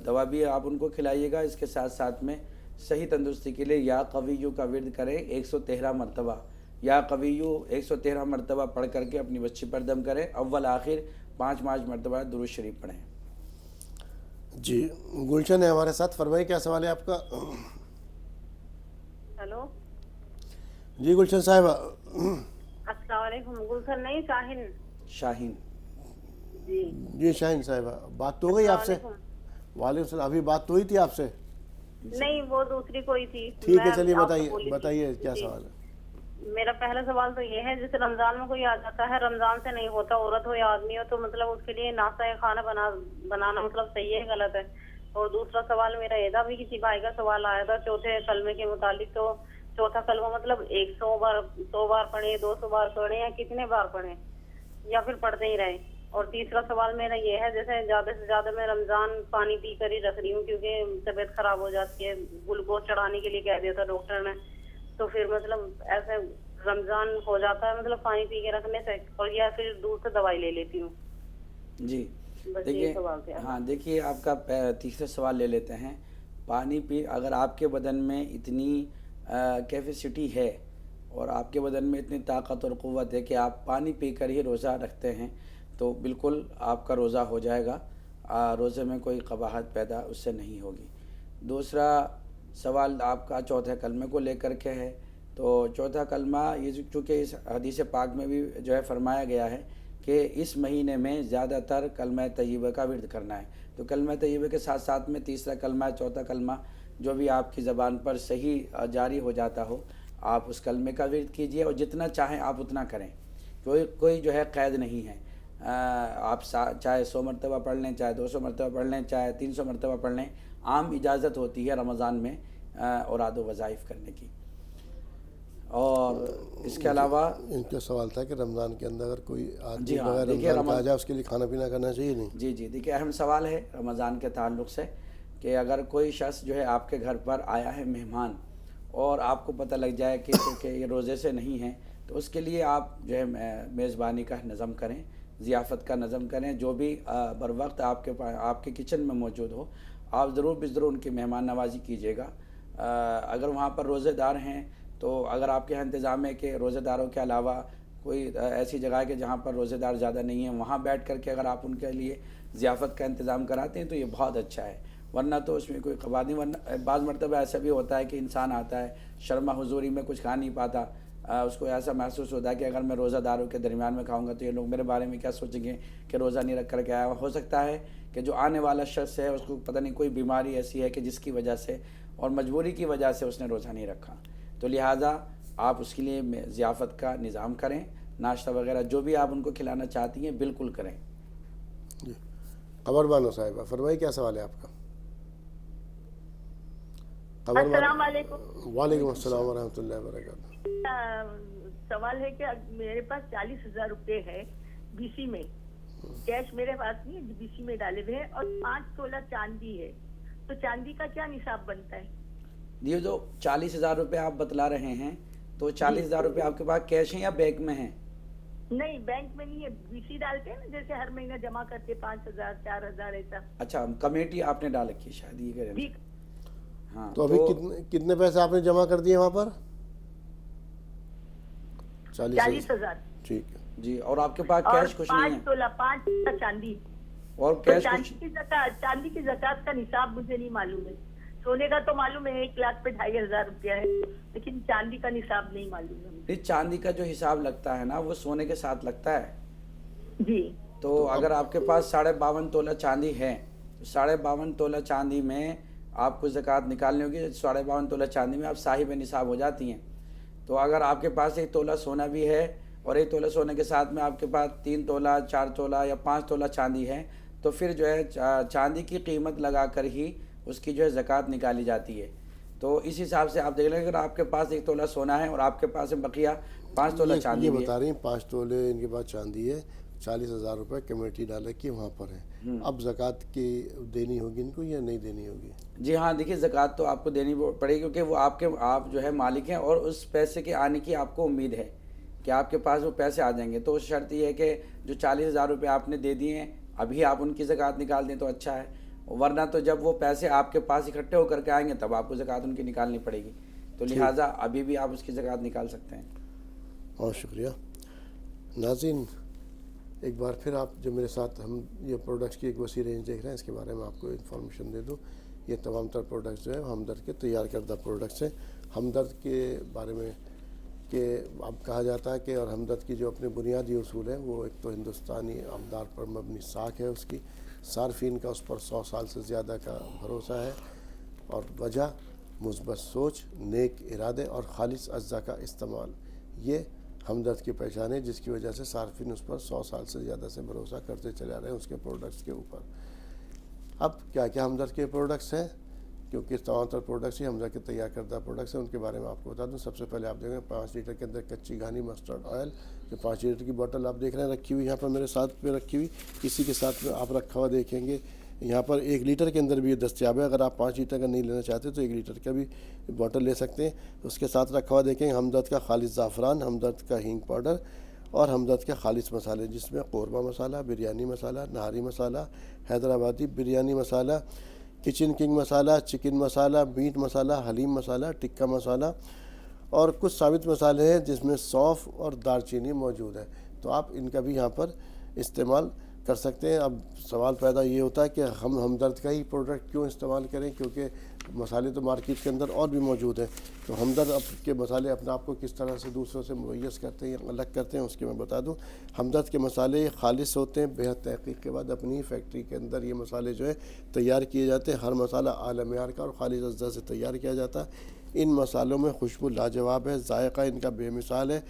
دوا بھی آپ ان کو کھلائیے گا۔ اس کے ساتھ ساتھ میں صحیح تندرستی کے لیے یا قویو کا ورد کریں 113 مرتبہ، یا قویو 113 مرتبہ پڑھ کر کے اپنی بچی پر دم کریں، اول آخر 5 مرتبہ درود شریف پڑھیں۔ جی گلشن ہے ہمارے ساتھ، فرمائیے کیا سوال ہے آپ کا؟ ہلو جی گلشن صاحبہ۔ السلام علیکم۔ گلشن نہیں، شاہین۔ جی شاہین صاحبہ، بات تو ہو گئی آپ سے؟ وعلیکم السلام، ابھی بات تو ہوئی تھی آپ سے؟ نہیں، وہ دوسری کوئی تھی۔ ٹھیک ہے چلیے بتائیے کیا سوال ہے؟ میرا پہلا سوال تو یہ ہے، جیسے رمضان میں کوئی آ جاتا ہے، رمضان سے نہیں ہوتا، عورت ہو یا آدمی ہو، تو مطلب اس کے لیے ناشتہ یا کھانا بنانا مطلب صحیح ہے غلط ہے؟ اور دوسرا سوال میرا یہ تھا، بھی کسی بھائی کا سوال آیا تھا چوتھے کلمے کے متعلق، تو چوتھا کلمہ مطلب 100 بار پڑھیں، 200 بار پڑھیں، یا کتنے بار پڑھیں، یا پھر پڑھتے ہی رہیں؟ اور تیسرا سوال میرا یہ ہے، جیسے زیادہ سے زیادہ میں رمضان پانی پی کر ہی رکھ رہی ہوں، کیونکہ طبیعت خراب ہو جاتی ہے، گلوکوز چڑھانے کے لیے کہہ دیا تھا ڈاکٹر نے، تو پھر مطلب ایسے رمضان ہو جاتا ہے مطلب پانی پی کے رکھنے سے، اور یا پھر دور سے دوائی لے لیتی ہوں۔ جی دیکھیے، ہاں دیکھیے آپ کا تیسرا سوال لے لیتے ہیں۔ پانی پی، اگر آپ کے بدن میں اتنی کیپیسٹی ہے اور آپ کے بدن میں اتنی طاقت اور قوت ہے کہ آپ پانی پی کر ہی روزہ رکھتے ہیں، تو بالکل آپ کا روزہ ہو جائے گا، روزے میں کوئی قباحت پیدا اس سے نہیں ہوگی۔ دوسرا سوال آپ کا چوتھے کلمے کو لے کر کے ہے، تو چوتھا کلمہ یہ چونکہ اس حدیث پاک میں بھی جو ہے فرمایا گیا ہے کہ اس مہینے میں زیادہ تر کلمہ طیبہ کا ورد کرنا ہے، تو کلمہ طیبہ کے ساتھ ساتھ میں تیسرا کلمہ، چوتھا کلمہ جو بھی آپ کی زبان پر صحیح جاری ہو جاتا ہو، آپ اس کلمے کا ورد کیجئے، اور جتنا چاہیں آپ اتنا کریں، کوئی جو ہے قید نہیں ہے۔ آپ چاہے 100 مرتبہ پڑھ لیں، چاہے 200 مرتبہ پڑھ لیں، چاہے 300 مرتبہ پڑھ لیں، عام اجازت ہوتی ہے رمضان میں اوراد و وظائف کرنے کی۔ اور اس کے علاوہ ان کا سوال تھا کہ رمضان کے اندر اگر کوئی آدمی جی ہاں، بغیر دیکھیے رمضان کا آ جائے اس کے لیے کھانا پینا کرنا چاہیے نہیں؟ جی دیکھیے اہم سوال ہے رمضان کے تعلق سے، کہ اگر کوئی شخص جو ہے آپ کے گھر پر آیا ہے مہمان، اور آپ کو پتہ لگ جائے کہ یہ روزے سے نہیں ہے، تو اس کے لیے آپ جو ہے میزبانی کا نظم کریں، ضیافت کا نظم کریں، جو بھی بر وقت آپ کے کچن میں موجود ہو، آپ ضرور ان کی مہمان نوازی کیجیے گا۔ اگر وہاں پر روزے دار ہیں، تو اگر آپ کے یہاں انتظام ہے کہ روزے داروں کے علاوہ کوئی ایسی جگہ ہے کہ جہاں پر روزے دار زیادہ نہیں ہیں، وہاں بیٹھ کر کے اگر آپ ان کے لیے ضیافت کا انتظام کراتے ہیں تو یہ بہت اچھا ہے، ورنہ تو اس میں کوئی قباحت نہیں۔ ورنہ بعض مرتبہ ایسا بھی ہوتا ہے کہ انسان آتا ہے شرما حضوری میں کچھ کھا نہیں پاتا، اس کو ایسا محسوس ہوتا ہے کہ اگر میں روزہ داروں کے درمیان میں کھاؤں گا تو یہ لوگ میرے بارے میں کیا سوچیں گے کہ روزہ نہیں رکھ کر کے آیا۔ ہو سکتا ہے کہ جو آنے والا شخص ہے اس کو پتہ نہیں کوئی بیماری ایسی ہے کہ جس کی وجہ سے اور مجبوری کی وجہ سے اس نے روزہ نہیں رکھا، تو لہٰذا آپ اس کے لیے ضیافت کا نظام کریں، ناشتہ وغیرہ جو بھی آپ ان کو کھلانا چاہتی ہیں بالکل کریں۔ جی قمر بانو صاحبہ، فرمائیے کیا سوال ہے آپ کا؟ السلام علیکم۔ وعلیکم السلام ورحمۃ اللہ وبرکاتہ۔ سوال ہے کہ میرے پاس 40,000 روپے ہے بی سی میں، کیش میرے پاس نہیں ہے، بی سی میں ڈالے ہوئے ہیں، اور 5 تولہ چاندی ہے، تو چاندی کا کیا نصاب بنتا ہے؟ یہ جو 40,000 روپے آپ بتلا رہے ہیں، تو 40,000 روپے آپ کے پاس کیش ہیں یا بینک میں ہیں؟ نہیں بینک میں نہیں ہے، بی سی ڈالتے ہیں نا، جیسے ہر مہینہ جمع کرتے 5,000 4,000 ایسا۔ اچھا کمیٹی آپ نے ڈال رکھی شاید یہ کریں۔ ہاں تو ابھی کتنے پیسے آپ نے جمع کر دیے وہاں پر؟ 40,000۔ ٹھیک ہے جی، اور آپ کے پاس کیش کچھ نہیں ہے؟ 5 تولہ چاندی، اور کیش چاندی کی زکوٰۃ کا نصاب مجھے نہیں معلوم ہے۔ سونے کا تو معلوم ہے 1,00,000 پہ 2,500 روپیہ ہے، لیکن چاندی کا نصاب نہیں معلوم ہے۔ چاندی کا جو حساب لگتا ہے نا وہ سونے کے ساتھ لگتا ہے جی۔ تو اگر آپ کے پاس 52.5 تولہ چاندی ہے، 52.5 تولہ چاندی میں آپ کو زکوٰۃ نکالنی ہوگی 52.5 تولہ چاندی میں آپ صاحب نصاب ہو جاتی ہیں. تو اگر آپ کے پاس 1 تولہ سونا بھی ہے اور 1 تولہ سونے کے ساتھ میں آپ کے پاس 3 تولہ 4 تولہ یا 5 تولہ چاندی ہے تو پھر جو ہے چاندی کی قیمت لگا کر ہی اس کی جو ہے زکوٰۃ نکالی جاتی ہے. تو اس حساب سے آپ دیکھ لیں اگر آپ کے پاس 1 تولہ سونا ہے اور آپ کے پاس بقیہ 5 تولہ چاندی یہ بھی بتا رہی ہیں 5 تولے ان کے پاس چاندی ہے, 40,000 روپے کمیٹی ڈالے کی وہاں پر ہے. اب زکوٰۃ کی دینی ہوگی ان کو یا نہیں دینی ہوگی؟ جی ہاں, دیکھیے زکوٰۃ تو آپ کو دینی پڑے گی کیونکہ وہ آپ جو ہے مالک ہیں اور اس پیسے کے آنے کی آپ کو امید ہے کہ آپ کے پاس وہ پیسے آ جائیں گے. تو شرط یہ ہے کہ جو 40,000 روپے آپ نے دے دیے ہیں ابھی آپ ان کی زکوٰۃ نکال دیں تو اچھا ہے, ورنہ تو جب وہ پیسے آپ کے پاس اکٹھے ہو کر کے آئیں گے تب آپ کو زکوٰۃ ان کی نکالنی پڑے گی. تو لہٰذا ابھی بھی آپ اس کی زکوٰۃ نکال سکتے ہیں. بہت شکریہ. ناظرین ایک بار پھر آپ جو میرے ساتھ ہم یہ پروڈکٹس کی ایک وسیع رینج دیکھ رہے ہیں, اس کے بارے میں آپ کو انفارمیشن دے دوں. یہ تمام تر پروڈکٹس جو ہیں ہمدرد کے تیار کردہ پروڈکٹس ہیں. ہمدرد کے بارے میں کہ اب کہا جاتا ہے کہ اور ہمدرد کی جو اپنے بنیادی اصول ہیں وہ ایک تو ہندوستانی اقدار پر مبنی ساکھ ہے, اس کی صارفین کا اس پر 100 سال سے زیادہ کا بھروسہ ہے, اور وجہ مثبت سوچ, نیک ارادے اور خالص اجزاء کا استعمال. یہ ہمدرد کی پہچان ہے جس کی وجہ سے صارفین اس پر 100 سال سے زیادہ سے بھروسہ کرتے چلے آ رہے ہیں اس کے پروڈکٹس کے اوپر. اب کیا کیا ہمدرد کے پروڈکٹس ہیں, کیونکہ تمام تر پروڈکٹس ہی ہمدرد کے تیار کردہ پروڈکٹس ہیں, ان کے بارے میں آپ کو بتا دوں. سب سے پہلے آپ دیکھیں 5 لیٹر کے اندر کچی گھانی مسٹرڈ آئل, جو 5 لیٹر کی بوٹل آپ دیکھ رہے ہیں رکھی ہوئی یہاں پر میرے ساتھ پہ رکھی ہوئی, کسی کے ساتھ میں آپ رکھا ہوا دیکھیں گے یہاں پر 1 لیٹر کے اندر بھی یہ دستیاب ہے. اگر آپ 5 لیٹر کا نہیں لینا چاہتے تو 1 لیٹر کا بھی بوٹل لے سکتے ہیں. اس کے ساتھ رکھا ہوا دیکھیں ہمدرد کا خالص زعفران, ہمدرد کا ہینگ پاؤڈر اور ہمدرد کے خالص مسالے, جس میں قورمہ مسالہ, بریانی مسالہ, نہاری مسالہ, حیدرآبادی بریانی مسالہ, کچن کنگ مسالہ, چکن مسالہ, میٹ مسالہ, حلیم مسالہ, ٹکا مسالہ اور کچھ ثابت مسالے ہیں جس میں سونف اور دار چینی موجود ہے. تو آپ ان کا بھی یہاں پر استعمال کر سکتے ہیں. اب سوال پیدا یہ ہوتا ہے کہ ہم ہمدرد کا ہی پروڈکٹ کیوں استعمال کریں, کیونکہ مسالے تو مارکیٹ کے اندر اور بھی موجود ہیں. تو ہمدرد کے مسالے اپنے آپ کو کس طرح سے دوسروں سے ممیز کرتے ہیں یا الگ کرتے ہیں اس کے میں بتا دوں. ہمدرد کے مسالے خالص ہوتے ہیں, بےحد تحقیق کے بعد اپنی فیکٹری کے اندر یہ مسالے جو ہے تیار کیے جاتے ہیں. ہر مسالہ اعلیٰ معیار کا اور خالص اجزاء سے تیار کیا جاتا ہے. ان مسالوں میں خوشبو لاجواب ہے, ذائقہ ان کا بے مثال ہے.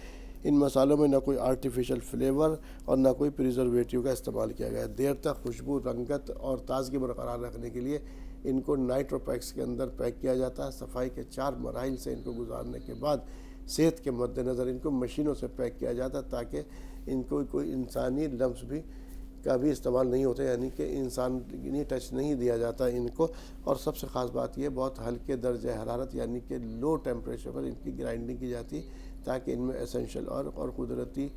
ان مسالوں میں نہ کوئی آرٹیفیشل فلیور اور نہ کوئی پریزرویٹیو کا استعمال کیا گیا ہے. دیر تک خوشبو, رنگت اور تازگی برقرار رکھنے کے لیے ان کو نائٹرو پیکس کے اندر پیک کیا جاتا ہے. صفائی کے 4 مراحل سے ان کو گزارنے کے بعد صحت کے مد نظر ان کو مشینوں سے پیک کیا جاتا ہے تاکہ ان کو کوئی انسانی لمس بھی کا بھی استعمال نہیں ہوتا, یعنی کہ انسانی ٹچ نہیں دیا جاتا ان کو. اور سب سے خاص بات یہ بہت ہلکے درجہ حرارت یعنی کہ لو ٹیمپریچر پر ان کی گرائنڈنگ کی جاتی تاکہ ان میں اسینشل اور قدرتی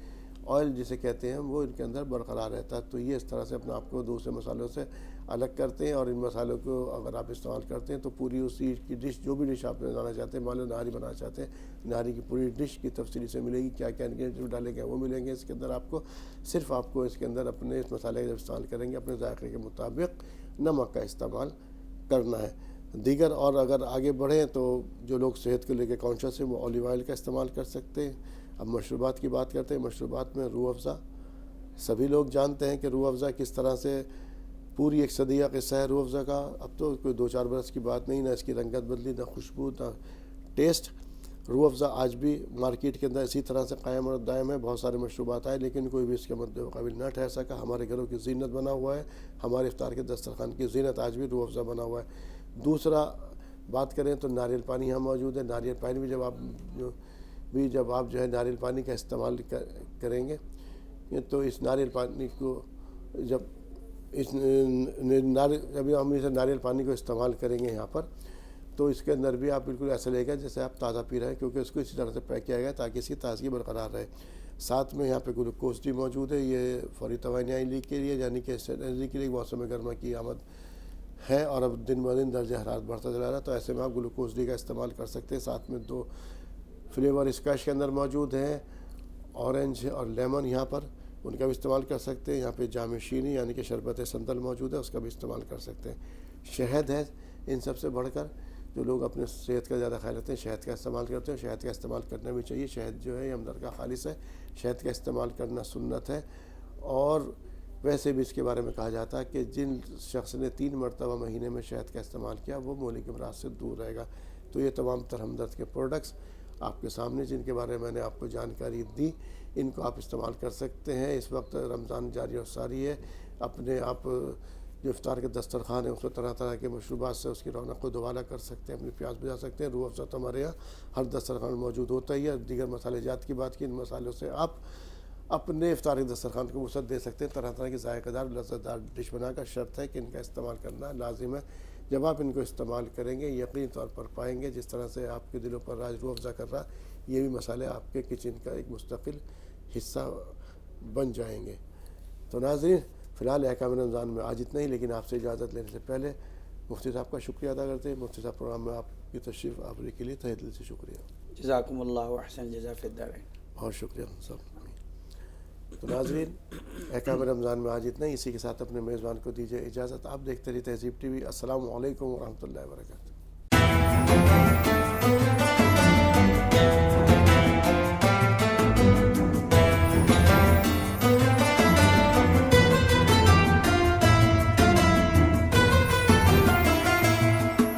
آئل جسے کہتے ہیں وہ ان کے اندر برقرار رہتا ہے. تو یہ اس طرح سے اپنے آپ کو دوسرے مسالوں سے الگ کرتے ہیں. اور ان مسالوں کو اگر آپ استعمال کرتے ہیں تو پوری اسی کی ڈش, جو بھی ڈش آپ بنانا چاہتے ہیں, مان لو نہاری بنانا چاہتے ہیں, نہاری کی پوری ڈش کی تفصیلی سے ملے گی. کیا کیا انگریڈینٹ ڈالے گئے وہ ملیں گے اس کے اندر آپ کو. صرف آپ کو اس کے اندر اپنے اس مسالے کا جب استعمال کریں گے اپنے ذائقے کے مطابق نمک کا استعمال کرنا ہے. دیگر اور اگر آگے بڑھیں تو جو لوگ صحت کو لے کے کانشیس ہیں وہ اولیو آئل کا استعمال کر سکتے ہیں. اب مشروبات کی بات کرتے ہیں. مشروبات میں روح افزا, سبھی لوگ جانتے ہیں کہ روح افزا کس طرح سے پوری ایک صدی کا قصہ ہے روح افزا کا. اب تو کوئی 2-4 برس کی بات نہیں, نہ اس کی رنگت بدلی, نہ خوشبو, نہ ٹیسٹ. روح افزا آج بھی مارکیٹ کے اندر اسی طرح سے قائم اور دائم ہے. بہت سارے مشروبات آئے لیکن کوئی بھی اس کے مقابل نہ ٹھہر سکا. ہمارے گھروں کی زینت بنا ہوا ہے, ہمارے افطار کے دسترخوان کی زینت آج بھی روح افزا بنا ہوا ہے. دوسرا بات کریں تو ناریل پانی یہاں موجود ہے. ناریل پانی بھی جب آپ جو ہے ناریل پانی کا استعمال کریں گے تو اس ناریل پانی کو جب ہم اسے ناریل پانی کو استعمال کریں گے یہاں پر تو اس کے اندر بھی آپ بالکل ایسا لے گا جیسے آپ تازہ پی رہے ہیں, کیونکہ اس کو اسی طرح سے پیک کیا گیا تاکہ اس کی تازگی برقرار رہے. ساتھ میں یہاں پہ گلوکوز بھی موجود ہے. یہ فوری توانائی کے لیے یعنی کہ انرجی کے لیے موسم گرما کی آمد ہے اور اب دن بدن درجہ حرارت بڑھتا چلا رہا ہے. تو ایسے میں آپ گلوکوز ڈی کا استعمال کر سکتے ہیں. ساتھ میں 2 فلیور اسکویش کے اندر موجود ہیں, اورنج اور لیمن, یہاں پر ان کا بھی استعمال کر سکتے ہیں. یہاں پہ جام شیریں یعنی کہ شربت سندل موجود ہے, اس کا بھی استعمال کر سکتے ہیں. شہد ہے ان سب سے بڑھ کر, جو لوگ اپنے صحت کا زیادہ خیال رکھتے ہیں شہد کا استعمال کرتے ہیں. شہد کا استعمال کرنا بھی چاہیے. شہد جو ہے یہ ہمدرد کا خالص ہے. شہد کا استعمال کرنا سنت ہے. اور ویسے بھی اس کے بارے میں کہا جاتا ہے کہ جن شخص نے 3 مرتبہ مہینے میں شہد کا استعمال کیا وہ مہلک امراض سے دور رہے گا۔ تو یہ تمام تر ہمدرد کے پروڈکٹس آپ کے سامنے جن کے بارے میں نے آپ کو جانکاری دی، ان کو آپ استعمال کر سکتے ہیں۔ اس وقت رمضان جاری اور ساری ہے، اپنے آپ جو افطار کے دسترخوان ہے اس میں طرح طرح کے مشروبات سے اس کی رونق کو دوبالا کر سکتے ہیں، اپنی پیاس بجھا سکتے ہیں۔ روح افزا تو ہمارے یہاں ہر دسترخوان موجود ہوتا ہی ہے۔ دیگر مسالے جات کی بات کی، ان مسالوں سے آپ اپنے افطار کے دسترخوان کو وسعت دے سکتے ہیں، طرح طرح کی ذائقہ دار لذت دار ڈش بنا کر۔ شرط ہے کہ ان کا استعمال کرنا لازم ہے۔ جب آپ ان کو استعمال کریں گے یقینی طور پر پائیں گے جس طرح سے آپ کے دلوں پر راج روح افزا کر رہا، یہ بھی مسالے آپ کے کچن کا ایک مستقل حصہ بن جائیں گے۔ تو ناظرین، فی الحال احکام رمضان میں آج اتنا ہی، لیکن آپ سے اجازت لینے سے پہلے مفتی صاحب کا شکریہ ادا کرتے ہیں۔ مفتی صاحب پروگرام میں آپ کی تشریف آوری کے لیے تہہ دل سے شکریہ۔ جزاکم اللہ احسن جزا فی الدارین۔ بہت شکریہ سب۔ تو ناظرین، احکام رمضان میں آج اتنا ہی، اسی کے ساتھ اپنے میزبان کو دیجیے اجازت۔ آپ دیکھتے رہیے تہذیب ٹی وی۔ السلام علیکم ورحمۃ اللہ وبرکاتہ۔